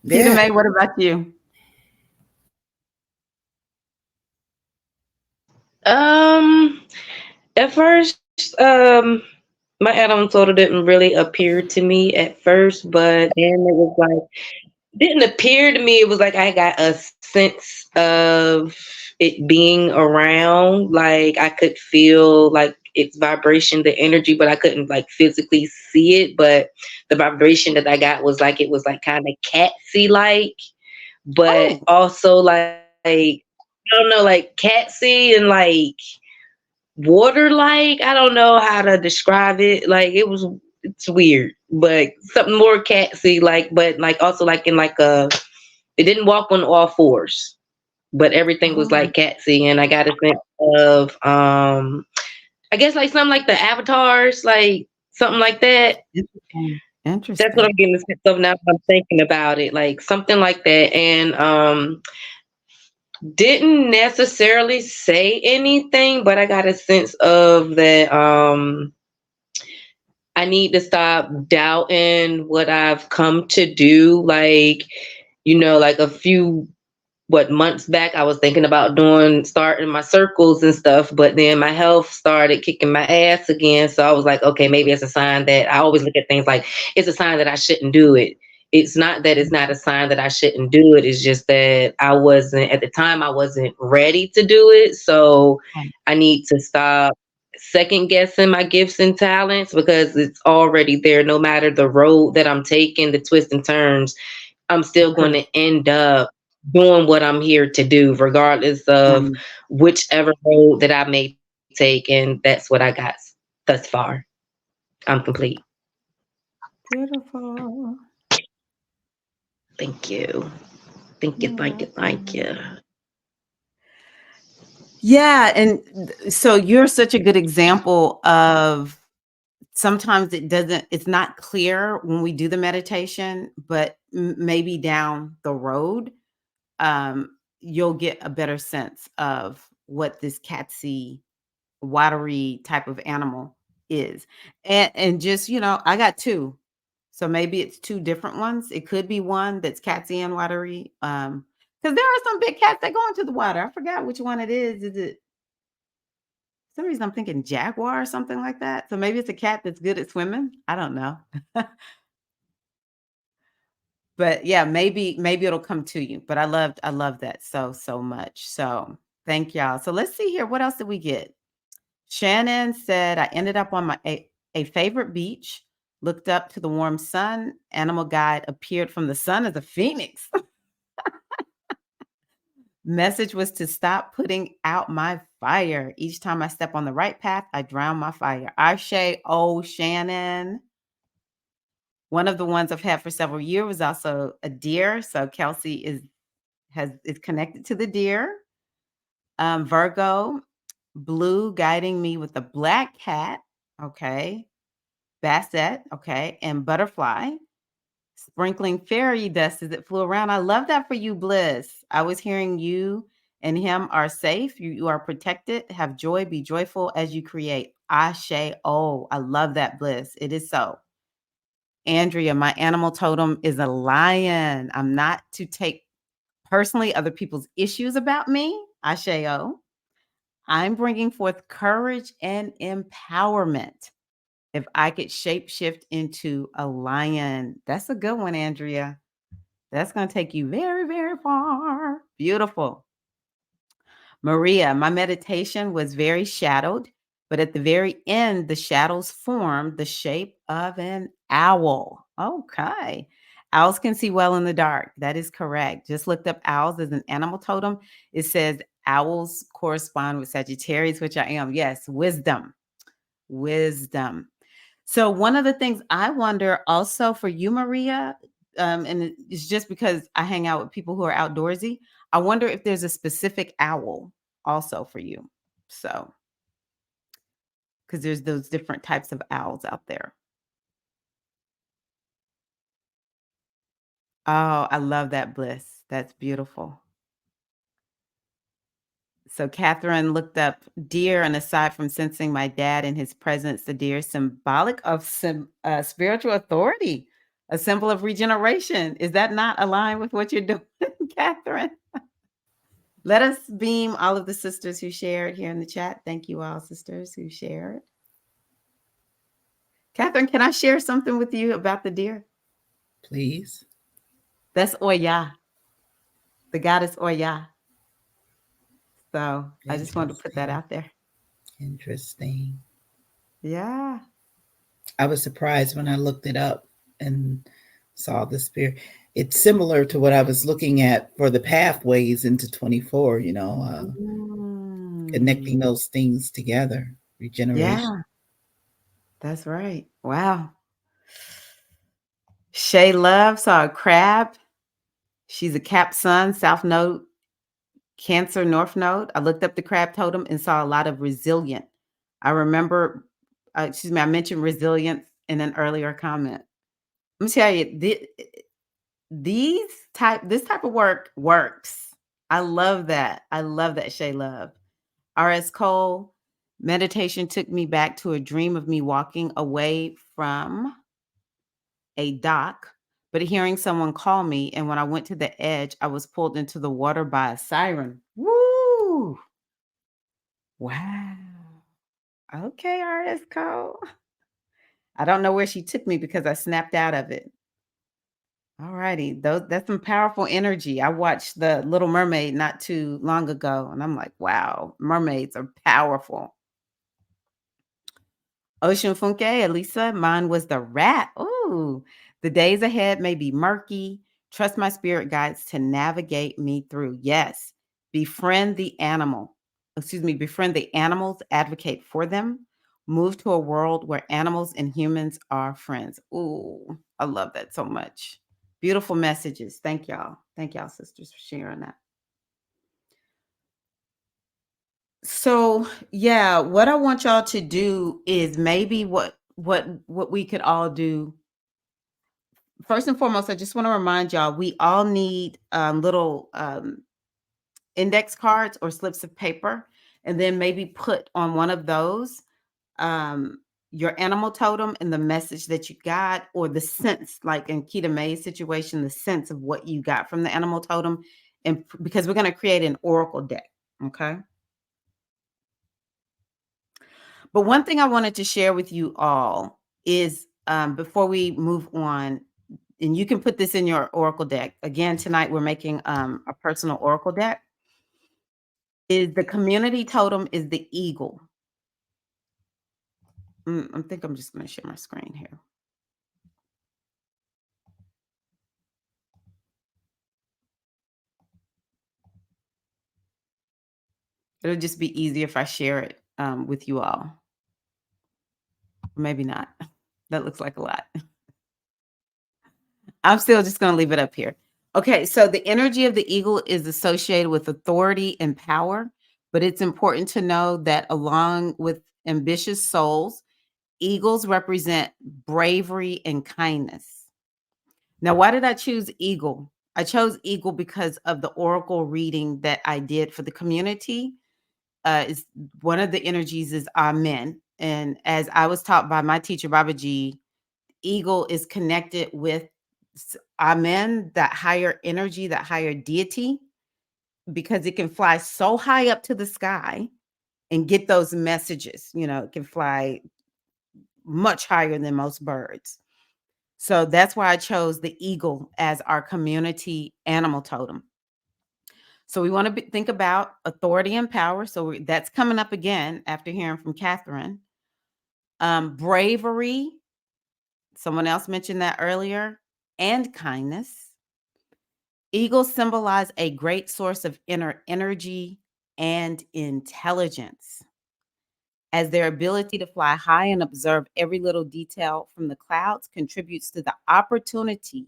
Tina May, what about you? At first, my animal totem didn't really appear to me at first, but then it was like, didn't appear to me. It was like I got a sense of it being around. Like I could feel like its vibration, the energy, but I couldn't like physically see it. But the vibration that I got was like, it was like kind of catsy like, but also like I don't know, like catsy and like water like. I don't know how to describe it. Like it's weird, but something more catsy like, but like also like in like it didn't walk on all fours, but everything was Oh, like catsy, and I got a sense of I guess like something like the avatars, like something like that. interesting. That's what I'm Interesting. getting a sense of now that I'm thinking about it, like something like that. And didn't necessarily say anything, but I got a sense of that I need to stop doubting what I've come to do. Like, like a few months back I was thinking about doing starting my circles and stuff, but then my health started kicking my ass again. So I was like, okay, maybe it's a sign that I always look at things like it's a sign that I shouldn't do it. It's not that it's not a sign that I shouldn't do it. It's just that I wasn't at the time I wasn't ready to do it. So Right. I need to stop second guessing my gifts and talents because it's already there. No matter the road that I'm taking, the twists and turns, I'm still going to Correct. end up doing what I'm here to do, regardless of Um, whichever road that I may take. And that's what I got thus far. I'm complete. Beautiful. Thank you. Thank you. You're Thank you. Thank you. welcome. Yeah, and so you're such a good example of sometimes it's not clear when we do the meditation, but maybe down the road, you'll get a better sense of what this catsy, watery type of animal is. And just, I got two. So maybe it's two different ones. It could be one that's catsy and watery. Because there are some big cats that go into the water. I forgot which one it is. Is it for some reason I'm thinking jaguar or something like that? So maybe it's a cat that's good at swimming. I don't know. But yeah, maybe it'll come to you. But I love that so much. So thank y'all. So let's see here. What else did we get? Shannon said, I ended up on a favorite beach, looked up to the warm sun. Animal guide appeared from the sun as a phoenix. Message was to stop putting out my fire. Each time I step on the right path, I drown my fire. Ashe, oh, Shannon. One of the ones I've had for several years was also a deer. So Kelsey is connected to the deer. Virgo, blue guiding me with a black cat. Okay. Bassett, okay, and butterfly, sprinkling fairy dust as it flew around. I love that for you, Bliss. I was hearing you and him are safe. You are protected. Have joy. Be joyful as you create. Ashe. Oh, I love that, Bliss. It is so. Andrea, my animal totem is a lion. I'm not to take personally other people's issues about me. Ashe. Oh, I'm bringing forth courage and empowerment. If I could shapeshift into a lion, that's a good one, Andrea. That's going to take you very, very far. Beautiful. Maria, my meditation was very shadowed, but at the very end, the shadows formed the shape of an owl. Okay. Owls can see well in the dark. That is correct. Just looked up owls as an animal totem. It says owls correspond with Sagittarius, which I am. Yes, wisdom. Wisdom. So one of the things I wonder also for you, Maria, and it's just because I hang out with people who are outdoorsy, I wonder if there's a specific owl also for you. So, because there's those different types of owls out there. Oh, I love that, Bliss. That's beautiful. So Catherine looked up deer, and aside from sensing my dad and his presence, the deer is symbolic of spiritual authority, a symbol of regeneration. Is that not aligned with what you're doing, Catherine? Let us beam all of the sisters who shared here in the chat. Thank you all, sisters who shared. Catherine, can I share something with you about the deer? Please. That's Oya, the goddess Oya. So I just wanted to put that Interesting. out there. Interesting. Yeah. I was surprised when I looked it up and saw the spirit. It's similar to what I was looking at for the pathways into 24, connecting Mm. those things together, regeneration. Yeah, that's right. Wow. Shay Love saw a crab. She's a Cap Sun, South Node, Cancer, North Node. I looked up the crab totem and saw a lot of resilient. I remember, I mentioned resilience in an earlier comment. Let me tell you, this type of work works. I love that. I love that, Shay Love. R.S. Cole, meditation took me back to a dream of me walking away from a dock, but hearing someone call me. And when I went to the edge, I was pulled into the water by a siren. Woo! Wow. Okay, R.S. Cole. I don't know where she took me because I snapped out of it. All righty. That's some powerful energy. I watched The Little Mermaid not too long ago, and I'm like, wow, mermaids are powerful. Ocean Funke, Elisa, mine was the rat. Ooh, the days ahead may be murky. Trust my spirit guides to navigate me through. Yes. Befriend the animal. Befriend the animals, advocate for them. Move to a world where animals and humans are friends. Ooh, I love that so much. Beautiful messages. Thank y'all. Thank y'all, sisters, for sharing that. So, yeah, what I want y'all to do is maybe what we could all do. First and foremost, I just want to remind y'all we all need little index cards or slips of paper, and then maybe put on one of those um, your animal totem and the message that you got, or the sense, like in Keita May's situation, the sense of what you got from the animal totem, and because we're going to create an oracle deck, okay? But one thing I wanted to share with you all is before we move on, and you can put this in your oracle deck. Again, tonight we're making a personal oracle deck. Is the community totem is the eagle. I think I'm just going to share my screen here. It'll just be easier if I share it with you all. Maybe not. That looks like a lot. I'm still just going to leave it up here. Okay, so the energy of the eagle is associated with authority and power, but it's important to know that along with ambitious souls, eagles represent bravery and kindness. Now, why did I choose eagle? I chose eagle because of the oracle reading that I did for the community. Is one of the energies is amen. And as I was taught by my teacher, Baba G, eagle is connected with amen, that higher energy, that higher deity, because it can fly so high up to the sky and get those messages. It can fly much higher than most birds. So that's why I chose the eagle as our community animal totem. So we want to think about authority and power. So that's coming up again after hearing from Catherine. Bravery, someone else mentioned that earlier, and kindness. Eagles symbolize a great source of inner energy and intelligence, as their ability to fly high and observe every little detail from the clouds contributes to the opportunity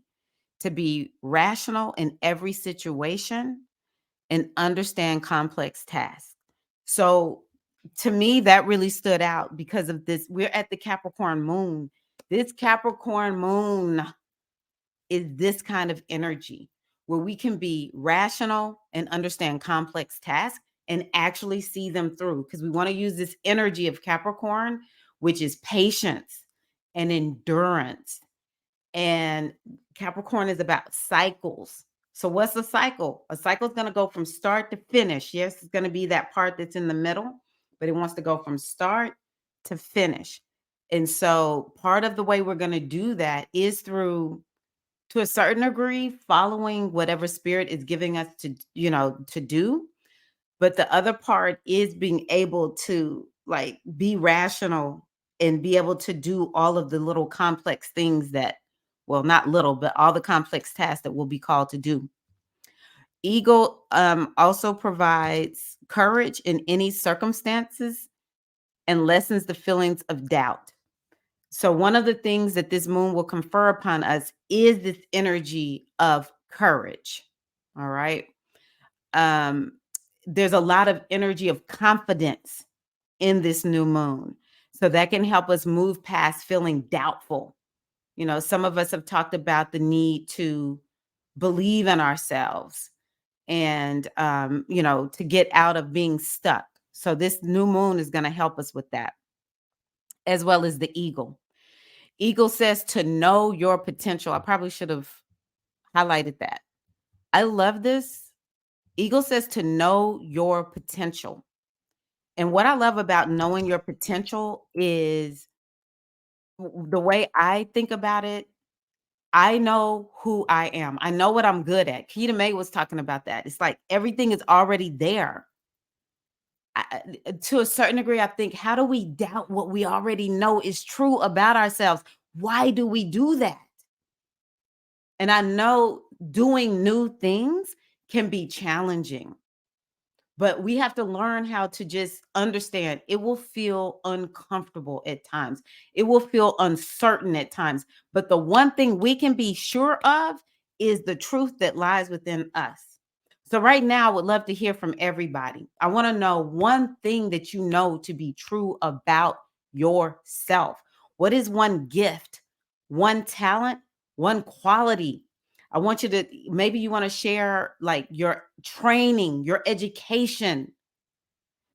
to be rational in every situation and understand complex tasks. So to me, that really stood out because of this. We're at the Capricorn moon. This Capricorn moon is this kind of energy where we can be rational and understand complex tasks and actually see them through, because we want to use this energy of Capricorn, which is patience and endurance. And Capricorn is about cycles. So what's a cycle? A cycle is going to go from start to finish. Yes, it's going to be that part that's in the middle, but it wants to go from start to finish. And so part of the way we're going to do that is through, to a certain degree, following whatever spirit is giving us to do. But the other part is being able to like be rational and be able to do all of the little complex things that Well, not little, but all the complex tasks that we'll be called to do. Eagle also provides courage in any circumstances and lessens the feelings of doubt. So one of the things that this moon will confer upon us is this energy of courage. All right. Um, there's a lot of energy of confidence in this new moon. So that can help us move past feeling doubtful. You know, some of us have talked about the need to believe in ourselves and, you know, to get out of being stuck. So this new moon is going to help us with that, as well as the eagle. Eagle says to know your potential. I probably should have highlighted that. I love this. Eagle says to know your potential. And what I love about knowing your potential is the way I think about it. I know who I am. I know what I'm good at. Keita May was talking about that. It's like everything is already there. To a certain degree, I think, how do we doubt what we already know is true about ourselves? Why do we do that? And I know doing new things can be challenging, but we have to learn how to just understand it will feel uncomfortable at times. It will feel uncertain at times. But the one thing we can be sure of is the truth that lies within us. So, right now, I would love to hear from everybody. I want to know one thing that you know to be true about yourself. What is one gift, one talent, one quality? I want you to, maybe you want to share like your training, your education.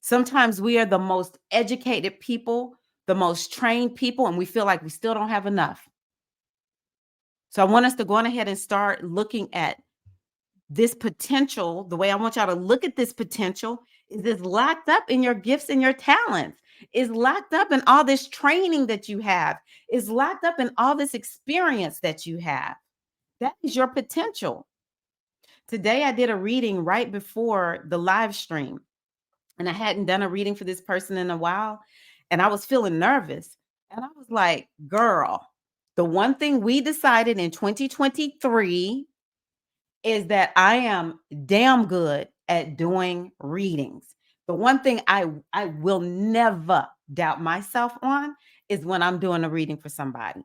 Sometimes we are the most educated people, the most trained people, and we feel like we still don't have enough. So I want us to go on ahead and start looking at this potential. The way I want y'all to look at this potential is it's locked up in your gifts and your talents. Is locked up in all this training that you have. Is locked up in all this experience that you have. That is your potential. Today, I did a reading right before the live stream, and I hadn't done a reading for this person in a while, and I was feeling nervous. And I was like, girl, the one thing we decided in 2023 is that I am damn good at doing readings. The one thing I will never doubt myself on is when I'm doing a reading for somebody.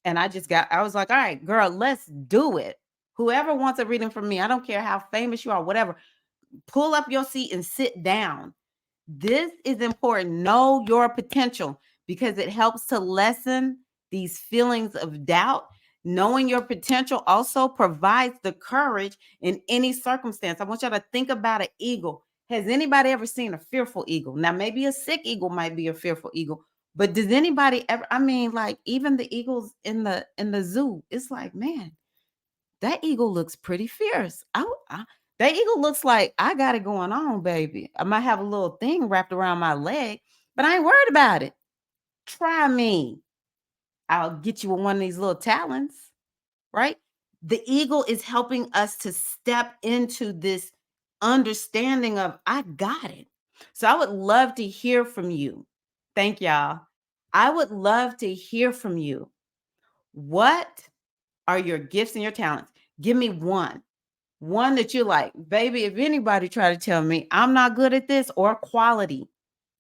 And I was like, all right, girl, let's do it. Whoever wants a reading from me, I don't care how famous you are, whatever, pull up your seat and sit down. This is important. Know your potential because it helps to lessen these feelings of doubt. Knowing your potential also provides the courage in any circumstance. I want y'all to think about an eagle. Has anybody ever seen a fearful eagle? Now, maybe a sick eagle might be a fearful eagle, but does anybody ever? I mean, like even the eagles in the zoo, it's like, man, that eagle looks pretty fierce. That eagle looks like I got it going on, baby. I might have a little thing wrapped around my leg, but I ain't worried about it. Try me. I'll get you with one of these little talons, right? The eagle is helping us to step into this understanding of I got it. So I would love to hear from you. Thank y'all. I would love to hear from you. What are your gifts and your talents? Give me one that you're like, baby, if anybody try to tell me I'm not good at this, or quality.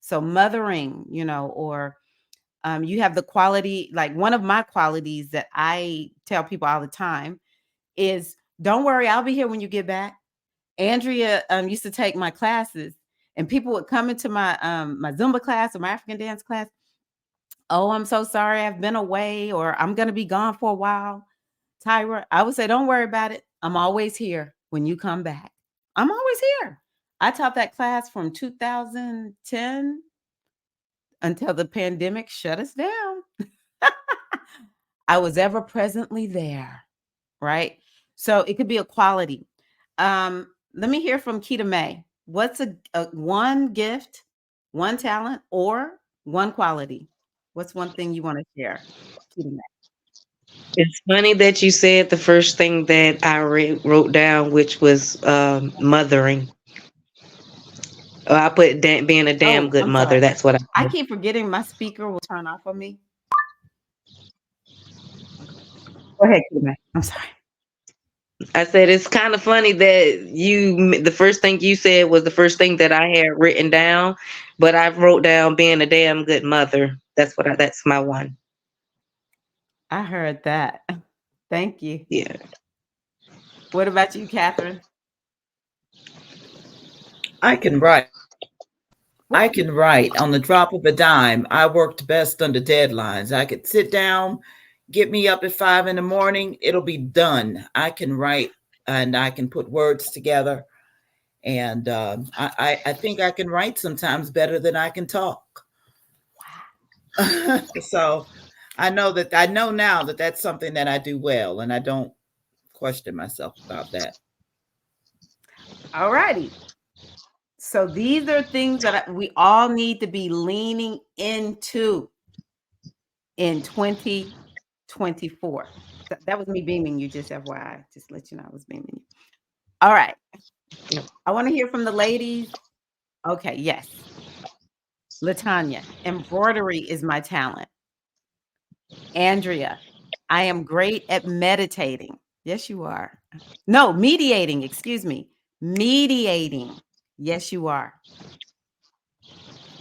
So mothering, you know, or you have the quality, like one of my qualities that I tell people all the time is don't worry, I'll be here when you get back. Andrea used to take my classes and people would come into my my Zumba class or my African dance class. Oh, I'm so sorry, I've been away, or I'm going to be gone for a while. Tyra, I would say, don't worry about it. I'm always here when you come back. I'm always here. I taught that class from 2010 until the pandemic shut us down. I was ever presently there, right? So it could be a quality. Let me hear from Keita May. What's a one gift, one talent, or one quality? What's one thing you want to share, Keita May? It's funny that you said the first thing that I wrote down, which was mothering. I put being a damn Oh, good I'm mother. sorry. That's what I I put. keep forgetting my speaker will turn off on me. Go ahead, Kima. I'm sorry. I said it's kind of funny that the first thing you said was the first thing that I had written down, but I wrote down being a damn good mother. That's my one. I heard that. Thank you. Yeah. What about you, Catherine? I can write. I Woo. can write on the drop of a dime. I worked best under deadlines. I could sit down, get me up at 5 in the morning, it'll be done. I can write and I can put words together. And I think I can write sometimes better than I can talk. So I know now that that's something that I do well, and I don't question myself about that. All righty. So these are things that we all need to be leaning into in 2024. That was me beaming you, just FYI. Just let you know I was beaming you. All right. I want to hear from the ladies. Okay, yes. Latanya, embroidery is my talent. Andrea, I am great at meditating. Yes, you are. No, mediating, excuse me. Mediating. Yes, you are.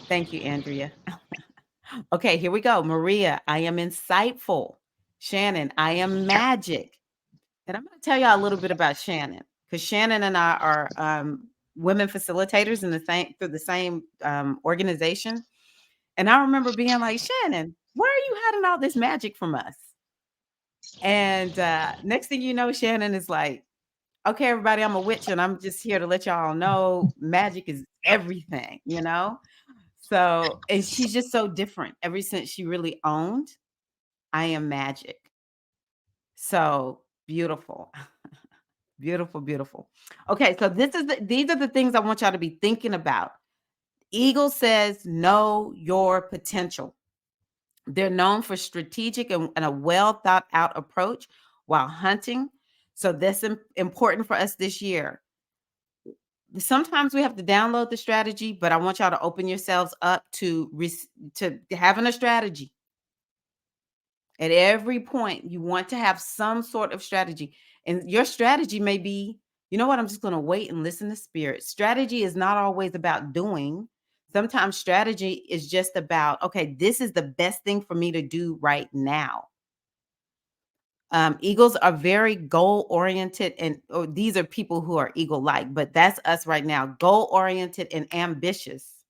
Thank you, Andrea. Okay, here we go. Maria, I am insightful. Shannon, I am magic. And I'm going to tell y'all a little bit about Shannon, because Shannon and I are women facilitators in through the same organization. And I remember being like, Shannon, why are you hiding all this magic from us? And next thing you know, Shannon is like, okay, everybody, I'm a witch and I'm just here to let y'all know magic is everything, you know? So, and she's just so different ever since she really owned I am magic. So beautiful. Beautiful, beautiful. Okay, so these are the things I want y'all to be thinking about. Eagle says, know your potential. They're known for strategic and a well thought out approach while hunting. So that's important for us this year. Sometimes we have to download the strategy, but I want y'all to open yourselves up to having a strategy. At every point, you want to have some sort of strategy. And your strategy may be, you know what, I'm just going to wait and listen to spirit. Strategy is not always about doing. Sometimes strategy is just about, okay, this is the best thing for me to do right now. Eagles are very goal oriented, and these are people who are eagle like, but that's us right now, goal oriented and ambitious.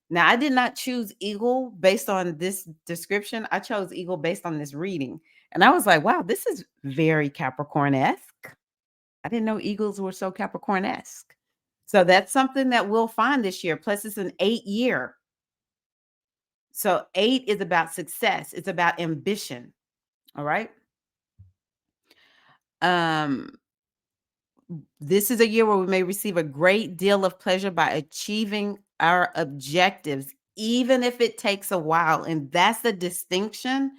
Now, I did not choose eagle based on this description. I chose eagle based on this reading. And I was like, wow, this is very Capricorn-esque. I didn't know eagles were so Capricorn-esque. So that's something that we'll find this year. Plus, it's an 8-year. So 8 is about success. It's about ambition. All right. This is a year where we may receive a great deal of pleasure by achieving our objectives, even if it takes a while. And that's the distinction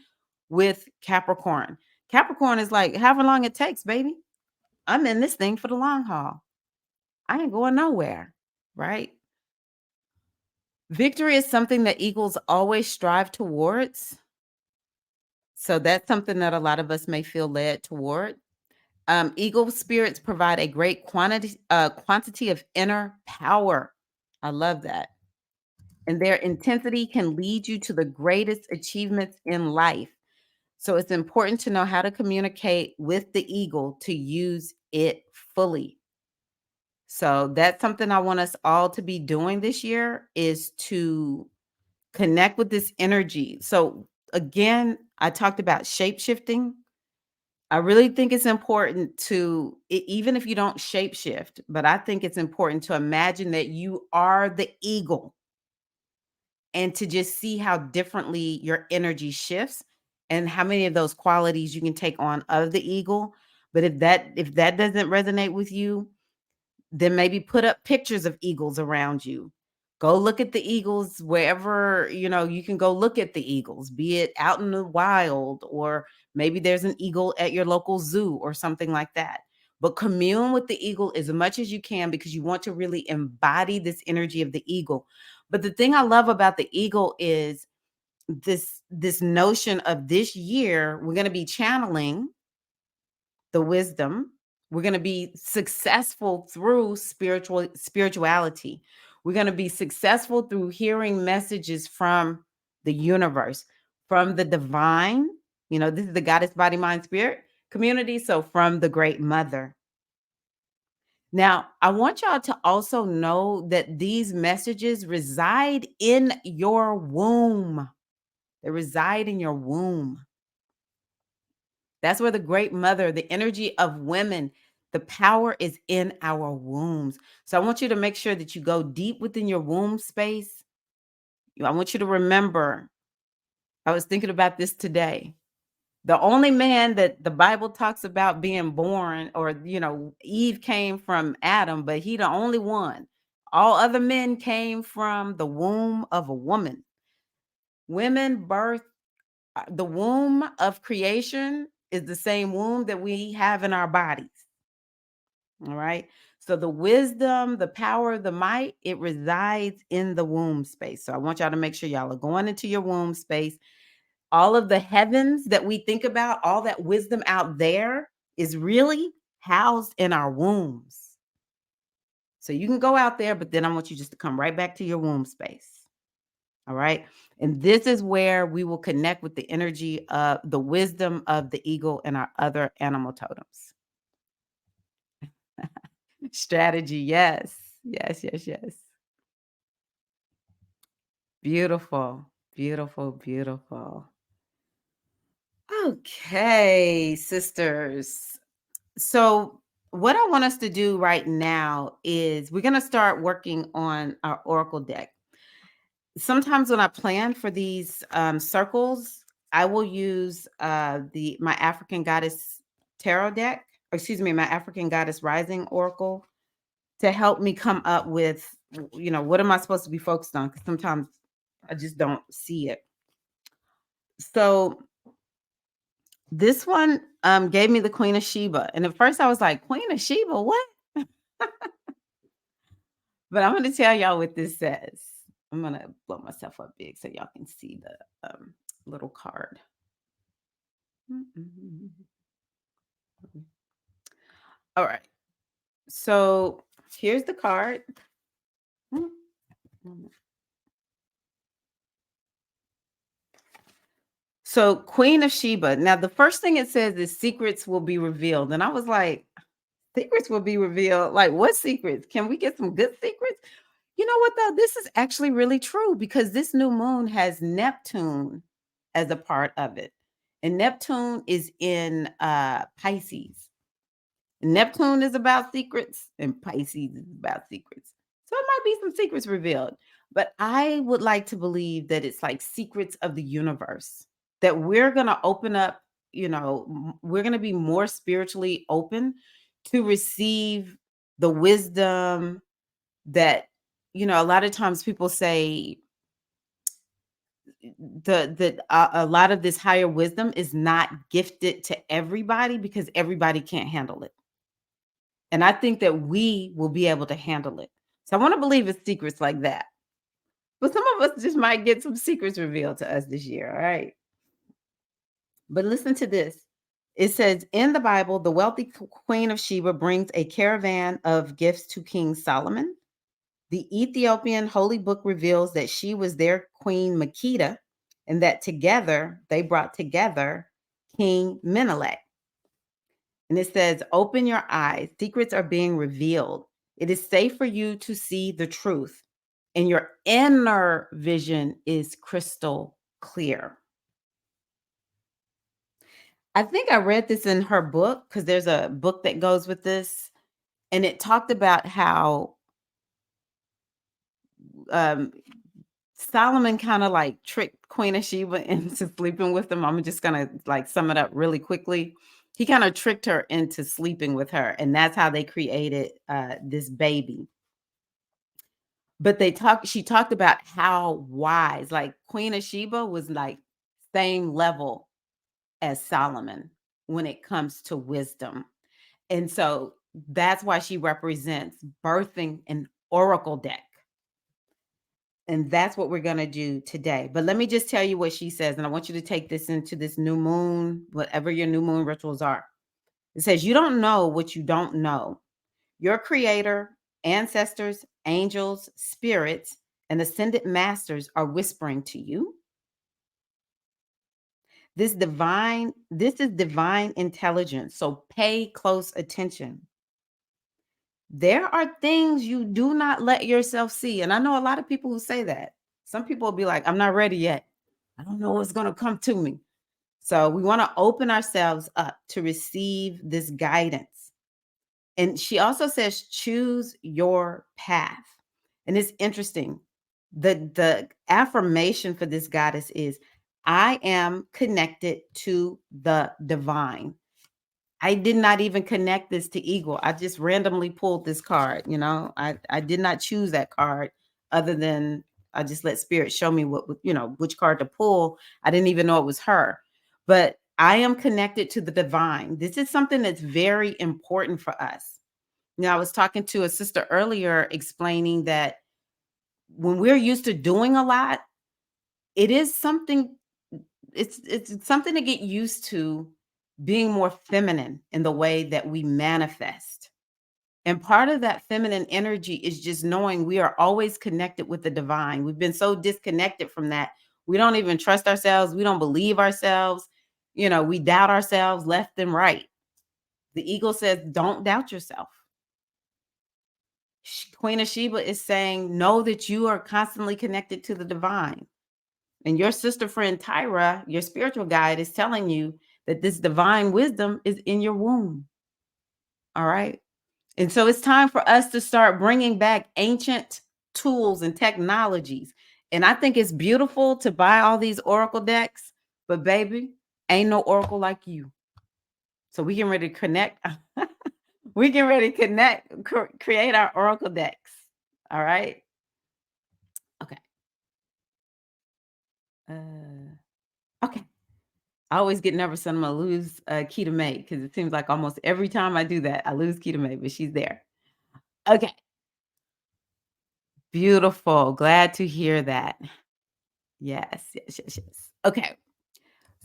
with Capricorn. Capricorn is like, however long it takes, baby. I'm in this thing for the long haul. I ain't going nowhere, right? Victory is something that eagles always strive towards. So that's something that a lot of us may feel led toward. Eagle spirits provide a great quantity of inner power. I love that. And their intensity can lead you to the greatest achievements in life. So it's important to know how to communicate with the eagle to use it fully. So that's something I want us all to be doing this year, is to connect with this energy. So again, I talked about shape shifting. I really think it's important to, even if you don't shapeshift, but I think it's important to imagine that you are the eagle and to just see how differently your energy shifts and how many of those qualities you can take on of the eagle. But if that doesn't resonate with you, then maybe put up pictures of eagles around you. Go look at the eagles wherever, you can go look at the eagles, be it out in the wild, or maybe there's an eagle at your local zoo or something like that. But commune with the eagle as much as you can, because you want to really embody this energy of the eagle. But the thing I love about the eagle is this notion of this year, we're going to be channeling the wisdom. We're going to be successful through spirituality. We're going to be successful through hearing messages from the universe, from the divine. This is the Goddess Body Mind Spirit community. So from the Great Mother. Now, I want y'all to also know that these messages reside in your womb. They reside in your womb. That's where the Great Mother, the energy of women, the power is in our wombs. So I want you to make sure that you go deep within your womb space. I want you to remember, I was thinking about this today. The only man that the Bible talks about being born, or, Eve came from Adam, but he the only one. All other men came from the womb of a woman. Women birth, the womb of creation is the same womb that we have in our bodies. All right. So the wisdom, the power, the might, it resides in the womb space. So I want y'all to make sure y'all are going into your womb space. All of the heavens that we think about, all that wisdom out there is really housed in our wombs. So you can go out there, but then I want you just to come right back to your womb space. All right. And this is where we will connect with the energy of the wisdom of the eagle and our other animal totems. Strategy. Yes. Yes, yes, yes. Beautiful, beautiful, beautiful. Okay, sisters. So what I want us to do right now is we're going to start working on our oracle deck. Sometimes when I plan for these circles, I will use my African Goddess Tarot deck, my African Goddess Rising Oracle, to help me come up with, what am I supposed to be focused on? Because sometimes I just don't see it. So this one gave me the Queen of Sheba. And at first I was like, Queen of Sheba, what? But I'm going to tell y'all what this says. I'm going to blow myself up big so y'all can see the little card. All right. So here's the card. So Queen of Sheba. Now, the first thing it says is secrets will be revealed. And I was like, secrets will be revealed? Like, what secrets? Can we get some good secrets? You know what, though? This is actually really true because this new moon has Neptune as a part of it. And Neptune is in Pisces. Neptune is about secrets and Pisces is about secrets. So it might be some secrets revealed. But I would like to believe that it's like secrets of the universe, that we're going to open up, we're going to be more spiritually open to receive the wisdom that, a lot of times people say a lot of this higher wisdom is not gifted to everybody because everybody can't handle it. And I think that we will be able to handle it. So I want to believe it's secrets like that. But some of us just might get some secrets revealed to us this year. All right. But listen to this. It says in the Bible, the wealthy Queen of Sheba brings a caravan of gifts to King Solomon. The Ethiopian Holy Book reveals that she was their Queen Makeda and that together they brought together King Menelik. And it says, open your eyes. Secrets are being revealed. It is safe for you to see the truth. And your inner vision is crystal clear. I think I read this in her book because there's a book that goes with this. And it talked about how Solomon kind of like tricked Queen of Sheba into sleeping with him. I'm just going to like sum it up really quickly. He kind of tricked her into sleeping with her. And that's how they created this baby. But she talked about how wise, like Queen of Sheba was like same level as Solomon when it comes to wisdom. And so that's why she represents birthing an oracle deck. And that's what we're going to do today. But let me just tell you what she says. And I want you to take this into this new moon, whatever your new moon rituals are. It says, you don't know what you don't know. Your creator, ancestors, angels, spirits, and ascended masters are whispering to you. This is divine intelligence. So pay close attention. There are things you do not let yourself see. And I know a lot of people who say that. Some people will be like, I'm not ready yet. I don't know what's going to come to me. So we want to open ourselves up to receive this guidance. And she also says, choose your path. And it's interesting. The affirmation for this goddess is, I am connected to the divine. I did not even connect this to Eagle. I just randomly pulled this card. I did not choose that card, other than I just let spirit show me which card to pull. I didn't even know it was her. But I am connected to the divine. This is something that's very important for us. I was talking to a sister earlier explaining that when we're used to doing a lot, it is something, it's something to get used to, being more feminine in the way that we manifest. And part of that feminine energy is just knowing we are always connected with the divine. We've been so disconnected from that. We don't even trust ourselves. We don't believe ourselves. We doubt ourselves left and right. The eagle says, don't doubt yourself. Queen of Sheba is saying, know that you are constantly connected to the divine. And your sister friend Tyra, your spiritual guide, is telling you that this divine wisdom is in your womb. All right. And so it's time for us to start bringing back ancient tools and technologies. And I think it's beautiful to buy all these oracle decks, but baby, ain't no oracle like you. So we getting ready to connect. We getting ready to create our oracle decks. All right. Okay. Okay. I always get nervous when I'm gonna lose Keita May, because it seems like almost every time I do that, I lose Keita May, but she's there. Okay. Beautiful. Glad to hear that. Yes. Okay.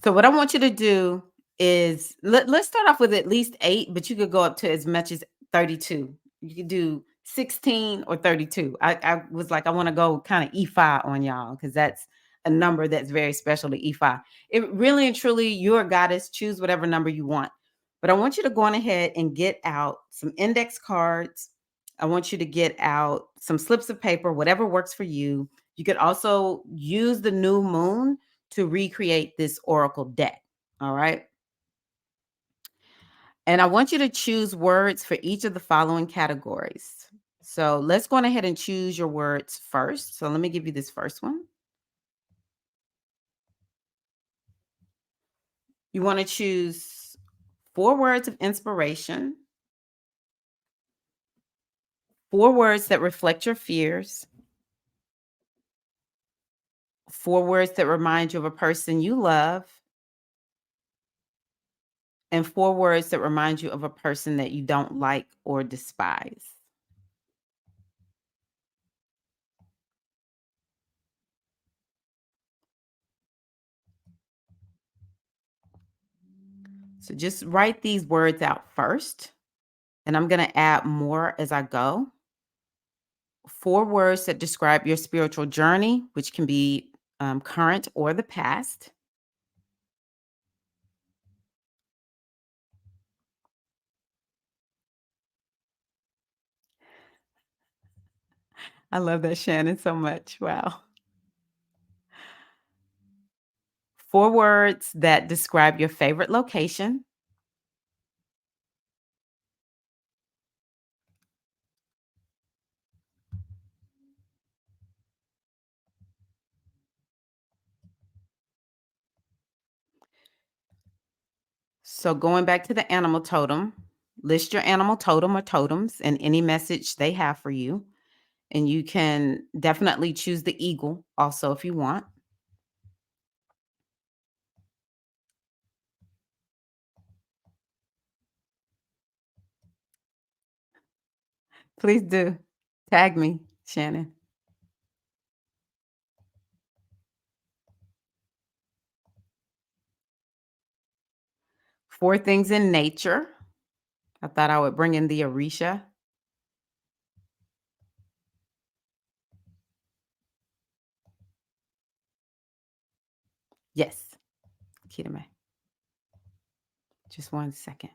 So what I want you to do is let's start off with at least 8, but you could go up to as much as 32. You could do 16 or 32. I was like, I want to go kind of E5 on y'all, because that's a number that's very special to E5. It really and truly, you're a goddess. Choose whatever number you want. But I want you to go on ahead and get out some index cards. I want you to get out some slips of paper, whatever works for you. You could also use the new moon to recreate this oracle deck. All right. And I want you to choose words for each of the following categories. So let's go on ahead and choose your words first. So let me give you this first one. You want to choose 4 words of inspiration, 4 words that reflect your fears, 4 words that remind you of a person you love, and 4 words that remind you of a person that you don't like or despise. So just write these words out first, and I'm going to add more as I go. 4 words that describe your spiritual journey, which can be current or the past. I love that, Shannon, so much. Wow. 4 words that describe your favorite location. So going back to the animal totem, list your animal totem or totems and any message they have for you. And you can definitely choose the eagle also if you want. Please do. Tag me, Shannon. 4 things in nature. I thought I would bring in the Orisha. Yes, Kitame. Just 1 second.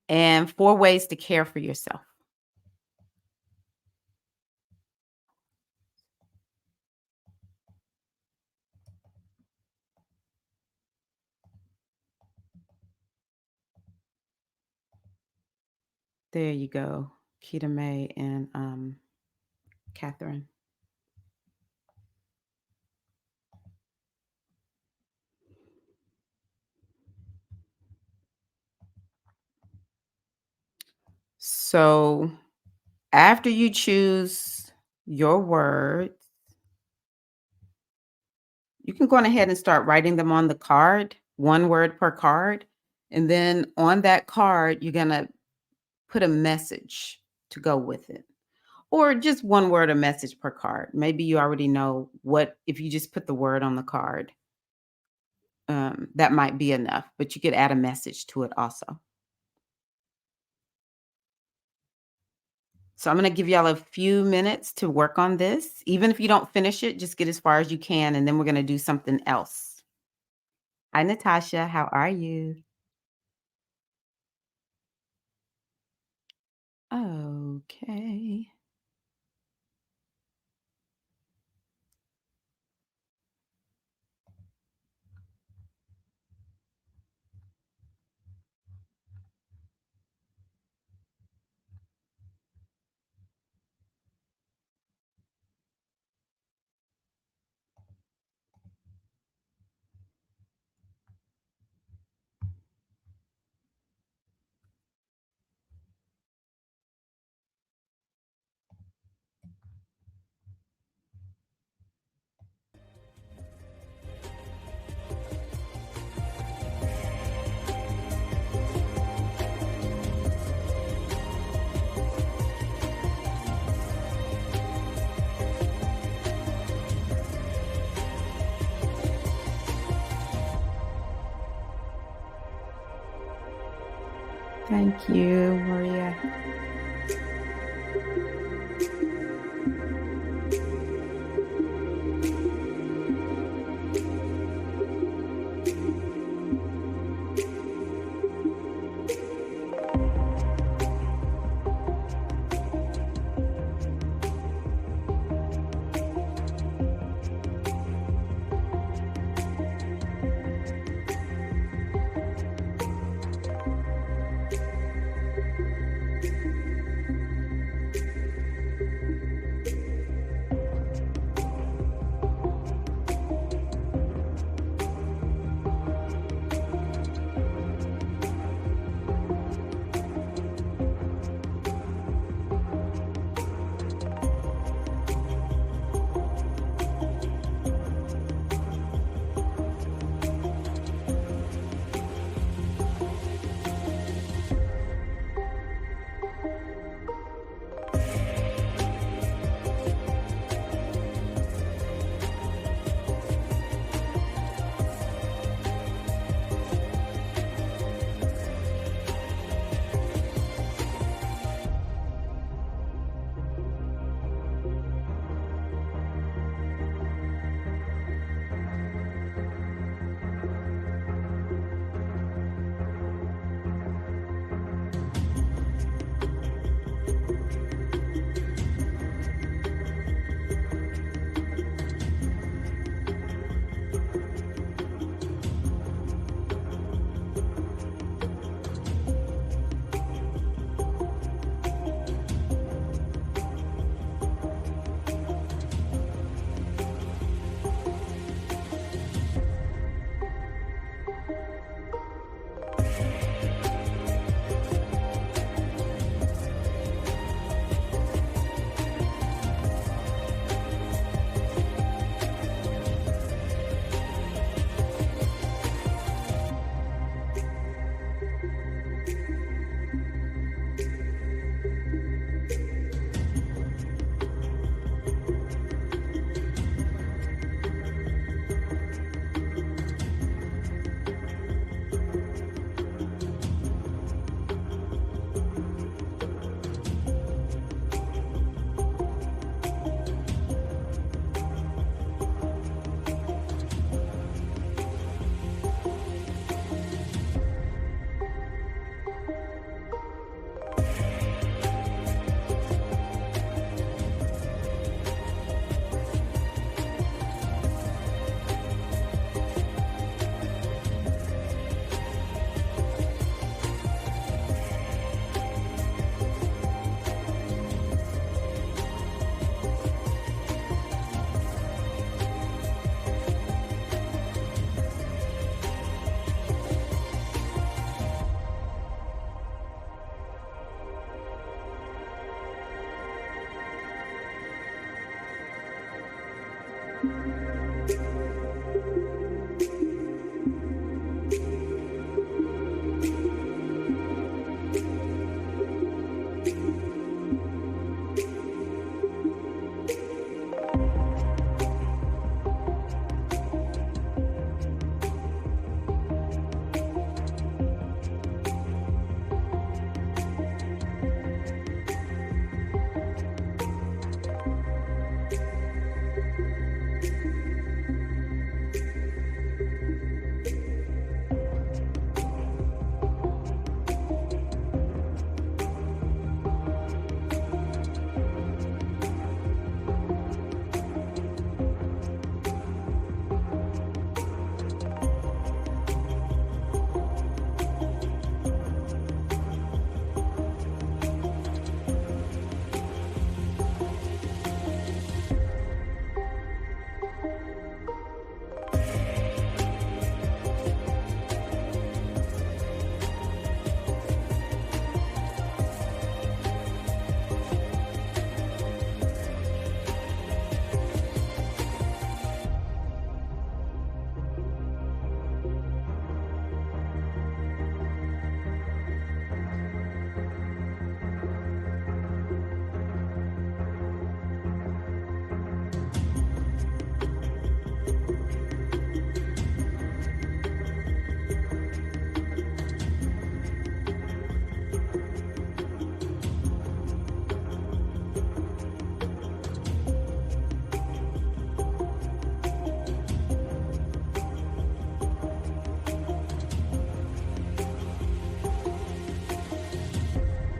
And 4 ways to care for yourself. There you go, Kitame and Catherine. So after you choose your words, you can go on ahead and start writing them on the card, 1 word per card. And then on that card, you're going to put a message to go with it. Or just 1 word, a message per card. Maybe you already know what, if you just put the word on the card, that might be enough, but you could add a message to it also. So I'm going to give y'all a few minutes to work on this. Even if you don't finish it, just get as far as you can, and then we're going to do something else. Hi, Natasha. How are you? Okay. Thank you, Maria.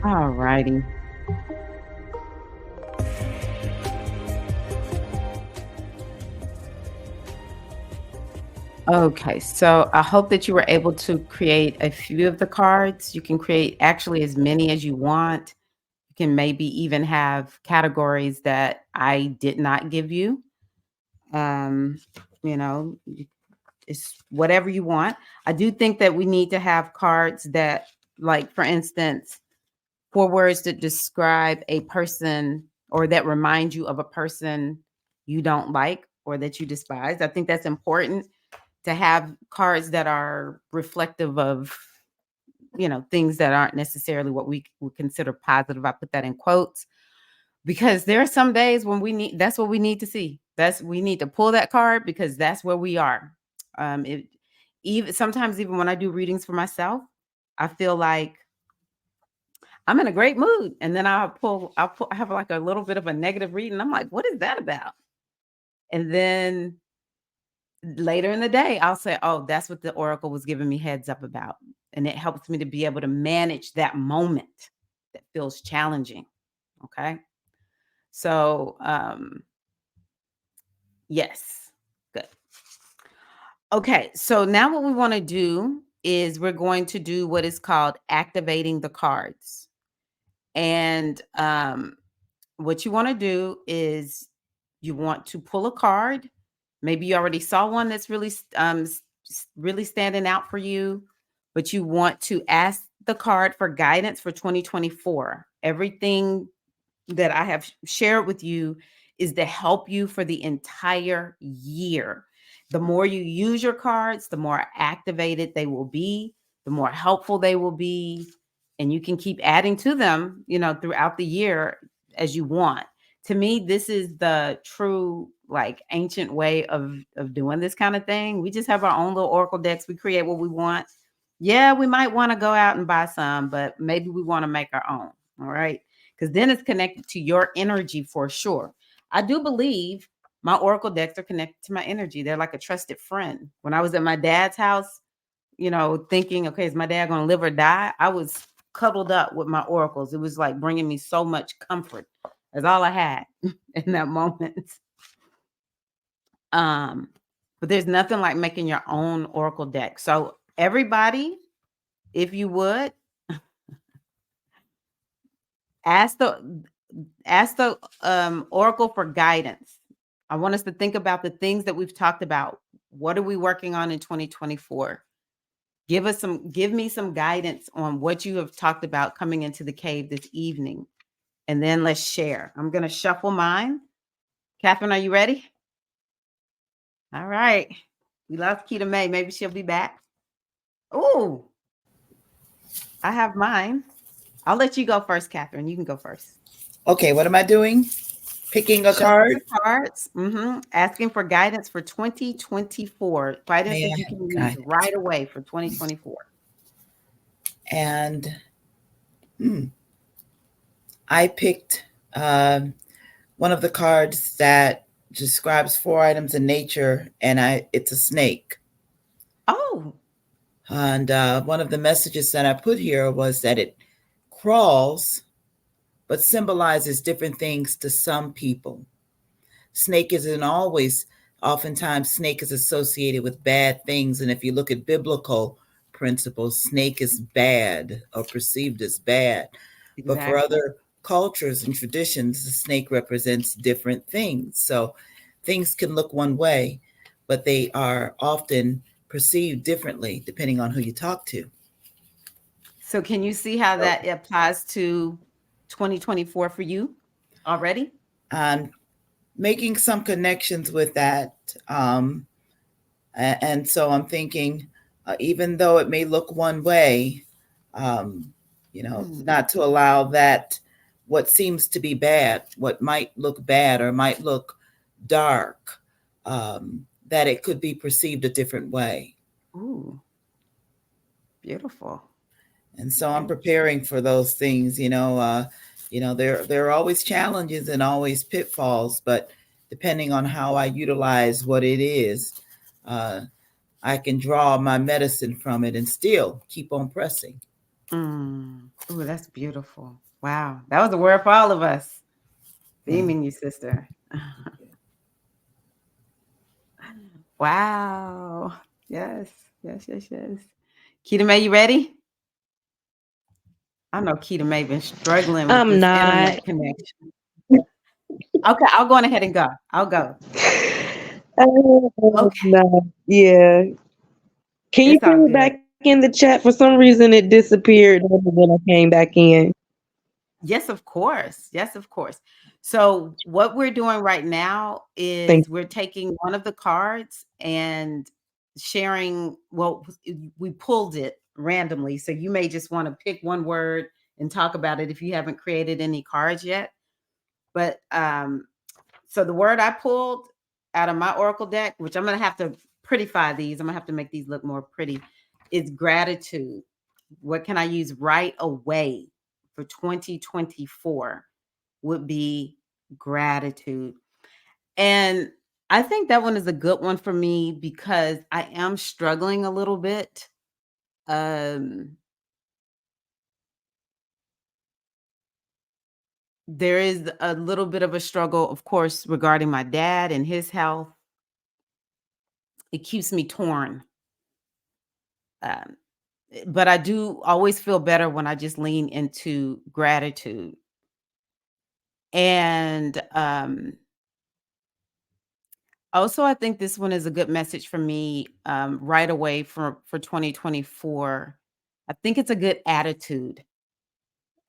All righty. Okay, so I hope that you were able to create a few of the cards. You can create actually as many as you want. You can maybe even have categories that I did not give you. Um, you know, it's whatever you want. I do think that we need to have cards that, like, for instance, 4 words that describe a person or that remind you of a person you don't like or that you despise. I think that's important to have cards that are reflective of, things that aren't necessarily what we would consider positive. I put that in quotes because there are some days when that's what we need to see. We need to pull that card because that's where we are. It even sometimes even when I do readings for myself, I feel like I'm in a great mood. And then I have like a little bit of a negative reading. I'm like, what is that about? And then later in the day, I'll say, oh, that's what the oracle was giving me heads up about. And it helps me to be able to manage that moment that feels challenging. Okay. So, yes, good. Okay. So now what we want to do is we're going to do what is called activating the cards. And what you want to do is you want to pull a card. Maybe you already saw one that's really standing out for you, but you want to ask the card for guidance for 2024. Everything that I have shared with you is to help you for the entire year. The more you use your cards, the more activated they will be, the more helpful they will be, and you can keep adding to them, throughout the year as you want. To me, this is the true like ancient way of doing this kind of thing. We just have our own little oracle decks. We create what we want. Yeah, we might want to go out and buy some, but maybe we want to make our own. All right, because then it's connected to your energy for sure. I do believe my oracle decks are connected to my energy. They're like a trusted friend. When I was at my dad's house, thinking, okay, is my dad going to live or die? I was cuddled up with my oracles. It was like bringing me so much comfort. That's all I had in that moment. Um, but there's nothing like making your own oracle deck. So everybody, if you would, ask the oracle for guidance. I want us to think about the things that we've talked about. What are we working on in 2024? Give me some guidance on what you have talked about coming into the cave this evening. And then let's share. I'm going to shuffle mine. Catherine, are you ready? All right. We lost Keita May. Maybe she'll be back. Oh, I have mine. I'll let you go first, Catherine. You can go first. Okay, what am I doing? Picking a card? The cards. Asking for guidance for 2024. Guidance that you can use right away for 2024. And I picked one of the cards that describes 4 items in nature, and it's a snake. Oh. And one of the messages that I put here was that it crawls, but symbolizes different things to some people. Snake isn't always, oftentimes snake is associated with bad things. And if you look at biblical principles, snake is bad or perceived as bad. Exactly. But for other cultures and traditions, the snake represents different things. So things can look one way, but they are often perceived differently depending on who you talk to. So can you see how that applies to 2024 for you already? I'm making some connections with that. And so I'm thinking, even though it may look one way, not to allow that what seems to be bad, what might look bad or might look dark, that it could be perceived a different way. Ooh, beautiful. And so I'm preparing for those things. There are always challenges and always pitfalls, but depending on how I utilize what it is, I can draw my medicine from it and still keep on pressing. Oh, that's beautiful. Wow. That was a word for all of us. Beaming you, sister. Wow. Yes. Yes, yes, yes. Keita May, you ready? I know Keita May been struggling with I'm this not. internet connection. Okay, I'll go on ahead and go. I'll go. Okay, No. Yeah. Can you it's put all it good. back in the chat? For some reason, it disappeared when I came back in. Yes, of course. Yes, of course. So what we're doing right now Thank. is we're taking one of the cards and sharing, well, we pulled it randomly. So you may just want to pick one word and talk about it if you haven't created any cards yet. But so the word I pulled out of my oracle deck, which I'm going to have to prettify these, I'm going to have to make these look more pretty, is gratitude. What can I use right away for 2024 would be gratitude. And I think that one is a good one for me because I am struggling a little bit. Um, there is a little bit of a struggle, of course, regarding my dad and his health. It keeps me torn. Um, but I do always feel better when I just lean into gratitude. And also, I think this one is a good message for me right away for 2024. I think it's a good attitude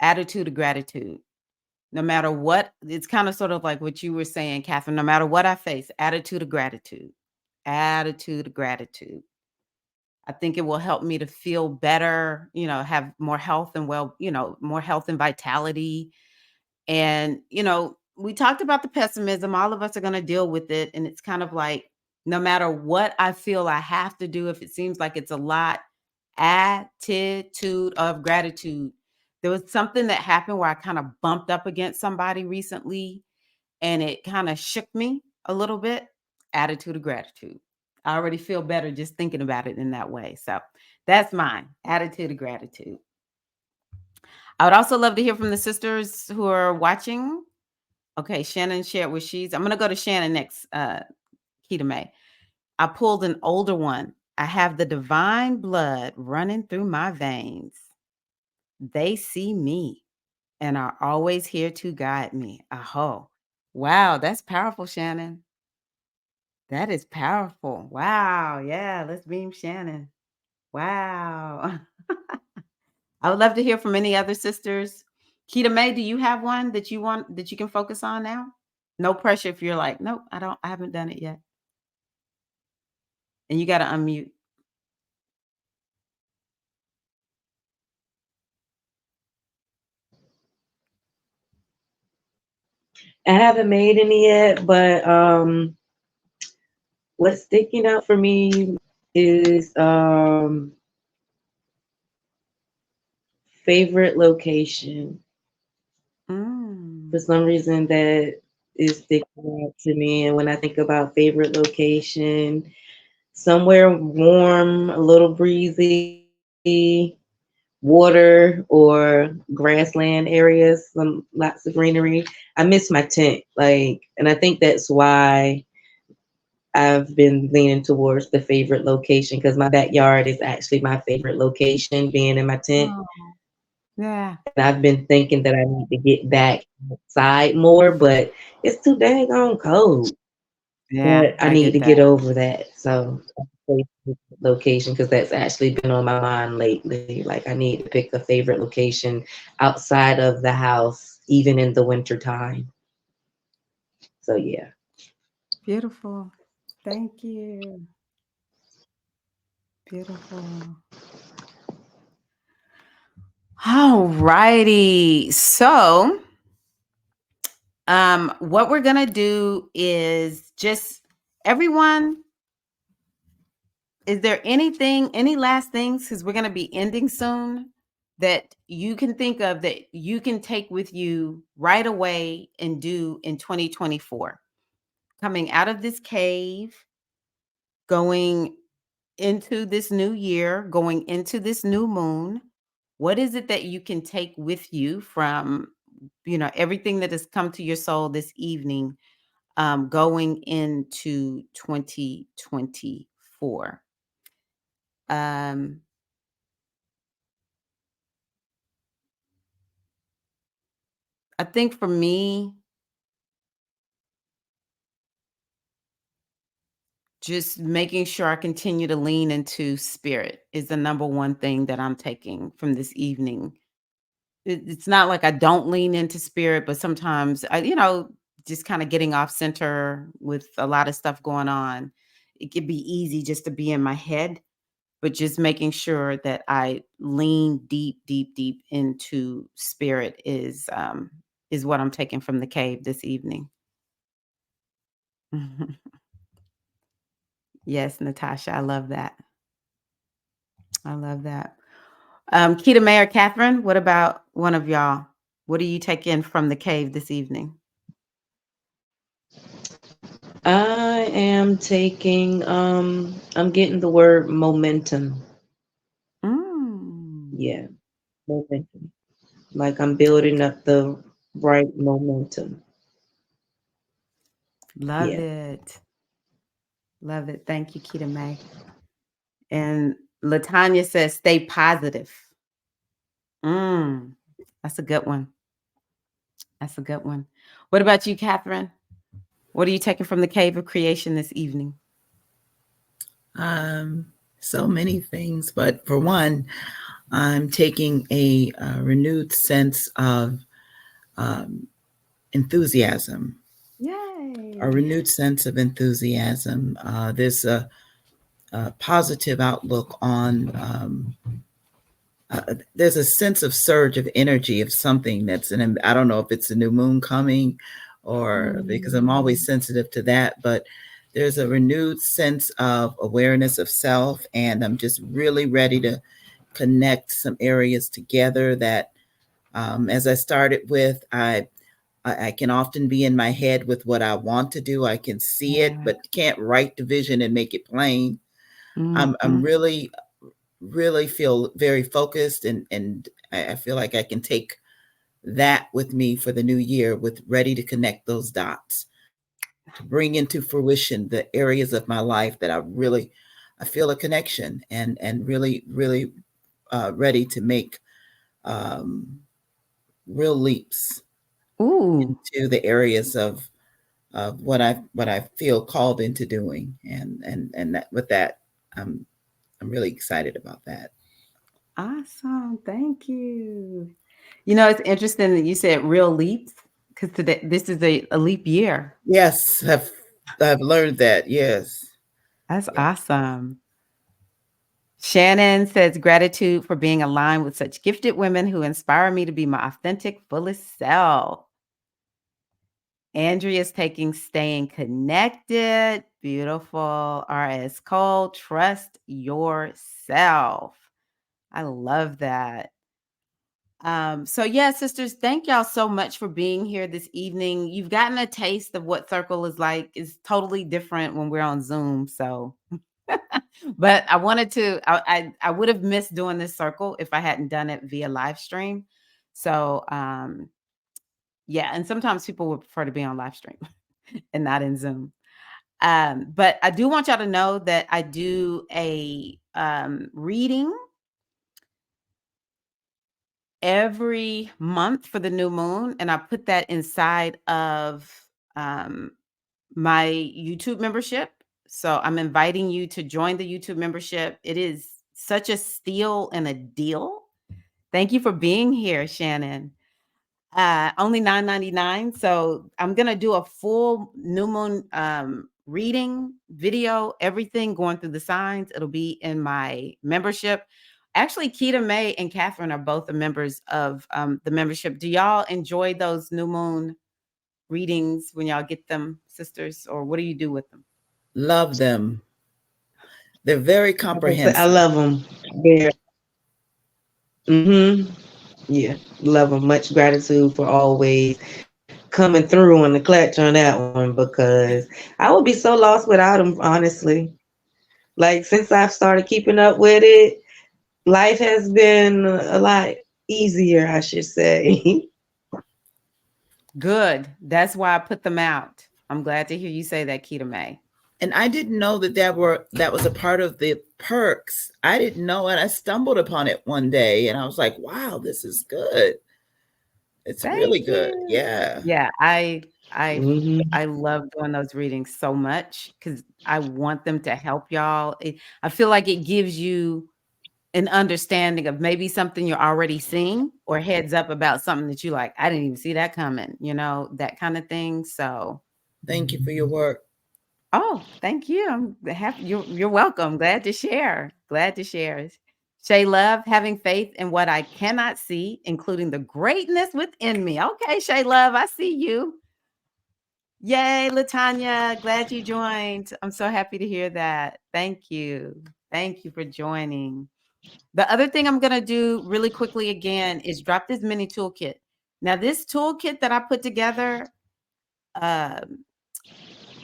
of gratitude. No matter what, it's kind of sort of like what you were saying, Catherine. No matter what I face, attitude of gratitude. I think it will help me to feel better, have more health and more health and vitality. And, we talked about the pessimism. All of us are going to deal with it. And it's kind of like, no matter what I feel I have to do, if it seems like it's a lot, attitude of gratitude. There was something that happened where I kind of bumped up against somebody recently and it kind of shook me a little bit. Attitude of gratitude. I already feel better just thinking about it in that way. So that's mine. Attitude of gratitude. I would also love to hear from the sisters who are watching. Okay, Shannon shared what she's. I'm going to go to Shannon next, Keita May. I pulled an older one. I have the divine blood running through my veins. They see me and are always here to guide me. Aho. Wow, that's powerful, Shannon. That is powerful. Wow. Yeah, let's beam Shannon. Wow. I would love to hear from any other sisters. Keita May, do you have one that you can focus on now? No pressure if you're like, nope, I haven't done it yet. And you got to unmute. I haven't made any yet, but what's sticking out for me is favorite location. For Mm. some reason, that is sticking out to me. And when I think about favorite location, somewhere warm, a little breezy, water or grassland areas, some lots of greenery. I miss my tent, and I think that's why I've been leaning towards the favorite location because my backyard is actually my favorite location, being in my tent. Oh, yeah. And I've been thinking that I need to get back outside more, but it's too dang on cold. Yeah, But I I need get to that. get over that. So location because that's actually been on my mind lately. Like I need to pick a favorite location outside of the house, even in the winter time. So yeah. Beautiful. Thank you. Beautiful. All righty. So, what we're gonna do is just everyone. Is there any last things? Because we're gonna be ending soon that you can think of that you can take with you right away and do in 2024. Coming out of this cave, going into this new year, going into this new moon. What is it that you can take with you from, everything that has come to your soul this evening, going into 2024? Um, I think for me, just making sure I continue to lean into spirit is the number one thing that I'm taking from this evening. It's not like I don't lean into spirit, but sometimes just kind of getting off center with a lot of stuff going on. It could be easy just to be in my head, but just making sure that I lean deep, deep, deep into spirit is what I'm taking from the cave this evening. Yes, Natasha, I love that. I love that. Keita, May, or Catherine, what about one of y'all? What do you take in from the cave this evening? I am taking, I'm getting the word momentum. Mm, Yeah, momentum. Like I'm building up the right momentum. love Yeah. it. Love it. Thank you, Keita May. And Latanya says, stay positive. That's a good one. That's a good one. What about you, Catherine? What are you taking from the cave of creation this evening? So many things, but for one, I'm taking a renewed sense of enthusiasm. Yay. A renewed sense of enthusiasm. There's a positive outlook on. There's a sense of surge of energy of something that's I don't know if it's a new moon coming, or because I'm always sensitive to that, but there's a renewed sense of awareness of self, and I'm just really ready to connect some areas together that, as I started with, I can often be in my head with what I want to do. I can see it, but can't write the vision and make it plain. I'm really feel very focused, and I feel like I can take that with me for the new year, with ready to connect those dots, to bring into fruition the areas of my life that I feel a connection, and really ready to make real leaps into the areas of what I feel called into doing, and that, with that, I'm really excited about that. Awesome. Thank you. It's interesting that you said real leaps, because today this is a leap year. Yes, I've learned that. Yes. That's awesome. Shannon says, gratitude for being aligned with such gifted women who inspire me to be my authentic, fullest self. Andrea's taking staying connected. Beautiful. R.S. Cole, trust yourself. I love that. So yeah, sisters, thank y'all so much for being here this evening. You've gotten a taste of what circle is like. It's totally different when we're on Zoom. So but I wanted to, I would have missed doing this circle if I hadn't done it via live stream. So yeah, and sometimes people would prefer to be on live stream and not in Zoom. But I do want y'all to know that I do a reading every month for the new moon, and I put that inside of my YouTube membership. So I'm inviting you to join the YouTube membership. It is such a steal and a deal. Thank you for being here, Shannon. Only $9.99. So I'm gonna do a full new moon reading video, everything going through the signs. It'll be in my membership. Actually, Keita May and Catherine are both the members of the membership. Do y'all enjoy those new moon readings when y'all get them, sisters, or what do you do with them? Love them. They're very comprehensive. I love them. They're, yeah, love them. Much gratitude for always coming through on the clutch on that one, because I would be so lost without them, honestly. Like, since I've started keeping up with it, Life has been a lot easier, I should say. Good. That's why I put them out. I'm glad to hear you say that, Keita May. And I didn't know that was a part of the perks. I didn't know, and I stumbled upon it one day, and I was like, "Wow, this is good. It's really Thank good." you. Yeah. Yeah, Mhm. I love doing those readings so much because I want them to help y'all. I feel like it gives you an understanding of maybe something you're already seeing or heads up about something that you like. I didn't even see that coming, that kind of thing. So, Thank you for your work. oh, thank you. I'm happy. You're welcome. Glad to share. Glad to share. Shay Love, having faith in what I cannot see, including the greatness within me. Okay, Shay Love, I see you. Yay, Latanya. Glad you joined. I'm so happy to hear that. Thank you. Thank you for joining. The other thing I'm going to do really quickly again is drop this mini toolkit. Now, this toolkit that I put together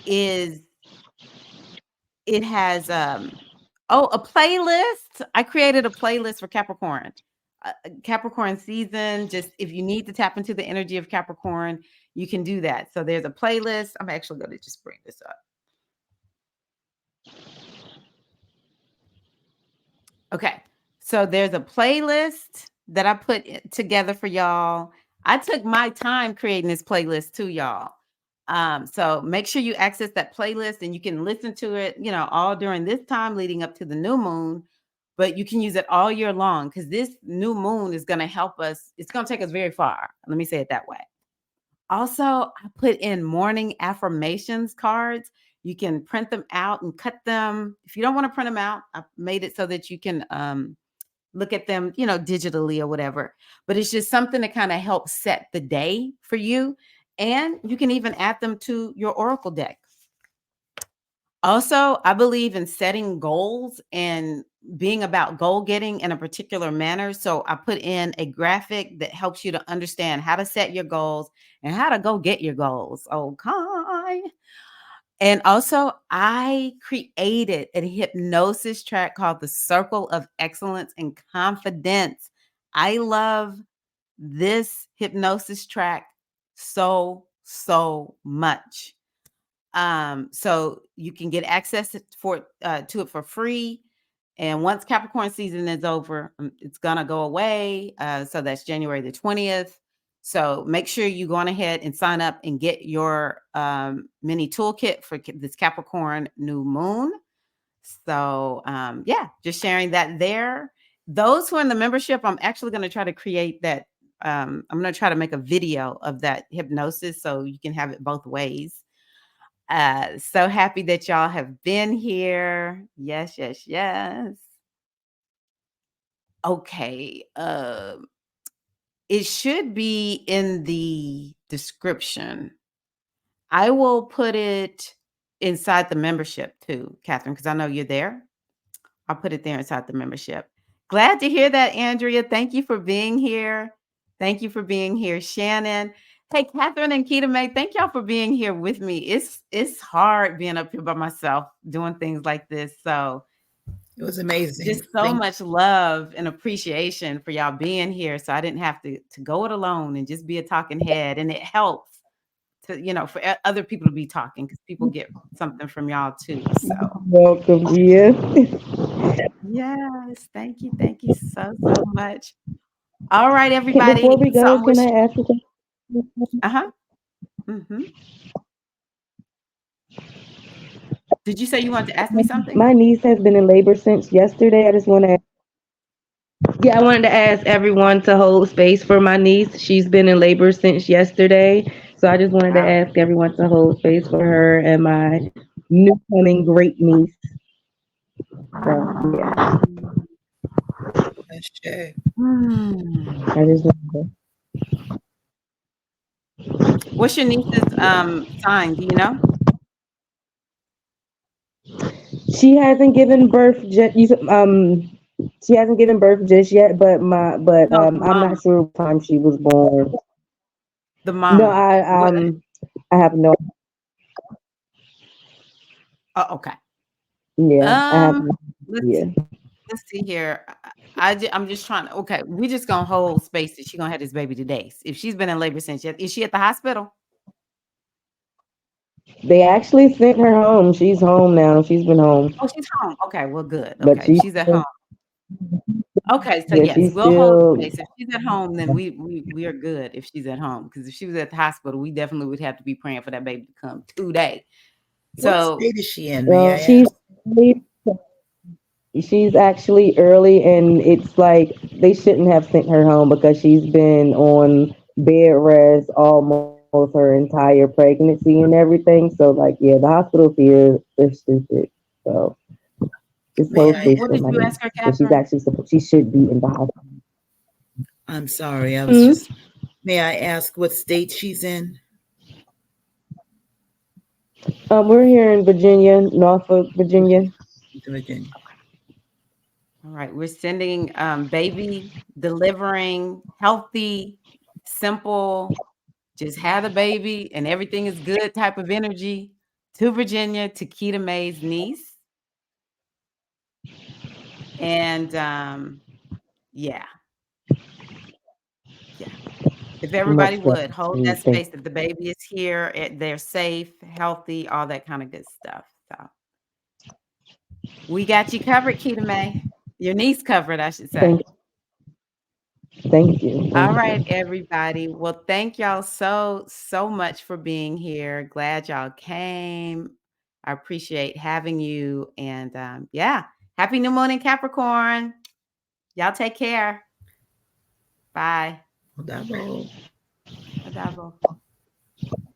is it has a playlist. I created a playlist for Capricorn. Capricorn season, just if you need to tap into the energy of Capricorn, you can do that. So there's a playlist. I'm actually going to just bring this up. Okay. So there's a playlist that I put together for y'all. I took my time creating this playlist too, y'all. So make sure you access that playlist and you can listen to it, all during this time leading up to the new moon, but you can use it all year long because this new moon is going to help us. It's going to take us very far. Let me say it that way. Also, I put in morning affirmations cards. You can print them out and cut them. If you don't want to print them out, I made it so that you can look at them, digitally or whatever. But it's just something to kind of help set the day for you. And you can even add them to your Oracle deck. Also, I believe in setting goals and being about goal getting in a particular manner. So I put in a graphic that helps you to understand how to set your goals and how to go get your goals. Okay. And also, I created a hypnosis track called The Circle of Excellence and Confidence. I love this hypnosis track so much. So you can get access to it for free. And once Capricorn season is over, it's gonna go away. So that's January the 20th. So make sure you go on ahead and sign up and get your mini toolkit for this Capricorn New Moon. So yeah, just sharing that there. Those who are in the membership, I'm actually going to try to create that. I'm going to try to make a video of that hypnosis so you can have it both ways. So happy that y'all have been here. Yes. Okay. It should be in the description. I will put it inside the membership too, Catherine, because I know you're there. I'll put it there inside the membership. Glad to hear that, Andrea. Thank you for being here. Thank you for being here, Shannon. Hey, Catherine and Keita May, thank y'all for being here with me. It's hard being up here by myself doing things like this. So It was amazing. just so much love and appreciation for y'all being here. So I didn't have to go it alone and just be a talking head. And it helps to, for other people to be talking because people get something from y'all too. So Welcome, yeah. yes, thank you so much. All right, Before everybody. we So go, I'm can I wishing. ask you something? Uh-huh. Mm-hmm. Did you say you wanted to ask me something? My niece has been in labor since yesterday. I just want to, yeah, I wanted to ask everyone to hold space for my niece. She's been in labor since yesterday. So I just wanted to Wow. ask everyone to hold space for her and my new coming great niece. So, yeah, Ashe. Hmm. I just wanted What's your niece's sign? Do you know? she hasn't given birth just she hasn't given birth just yet, but No, the I'm mama. not sure what time she was born. The No, mama. What? I have no, Oh, okay. yeah, I have Um, no let's idea. let's see here. I'm just trying to. Okay, we just gonna hold space that she gonna have this baby today. If she's been in labor since yet, is she at the hospital? They actually sent her home. She's home now. She's been home, Oh, she's home. Okay, well, good. but Okay, she's she's at home. Okay, so yeah, yes, she's we'll hold still. space. If she's at home, then we are good. If she's at home, because if she was at the hospital, we definitely would have to be praying for that baby to come today. What So state is she in? May I She's ask? she's actually early, and it's like they shouldn't have sent her home because she's been on bed rest almost her entire pregnancy and everything. So like, yeah, the hospitals here, they're stupid. So just May hold I? space what for did my you niece ask her, because she's Catherine? actually she should be in the hospital. I'm sorry. I was Hmm? just. May I ask what state she's in? We're here in Virginia, Norfolk, Virginia. Virginia. All right, we're sending baby delivering healthy, simple, just had a baby and everything is good type of energy to Virginia, to Keita May's niece. And yeah, yeah. If everybody Much would hold that gratitude. Thank space, if the baby is here, they're safe, healthy, all that kind of good stuff. So we got you covered, Keita May. Your niece covered, I should say. thank thank you. All Thank right, you. everybody. Well, thank y'all so much for being here. Glad y'all came. I appreciate having you. And yeah, happy new moon in Capricorn. Y'all take care. Bye. Double. Adabo.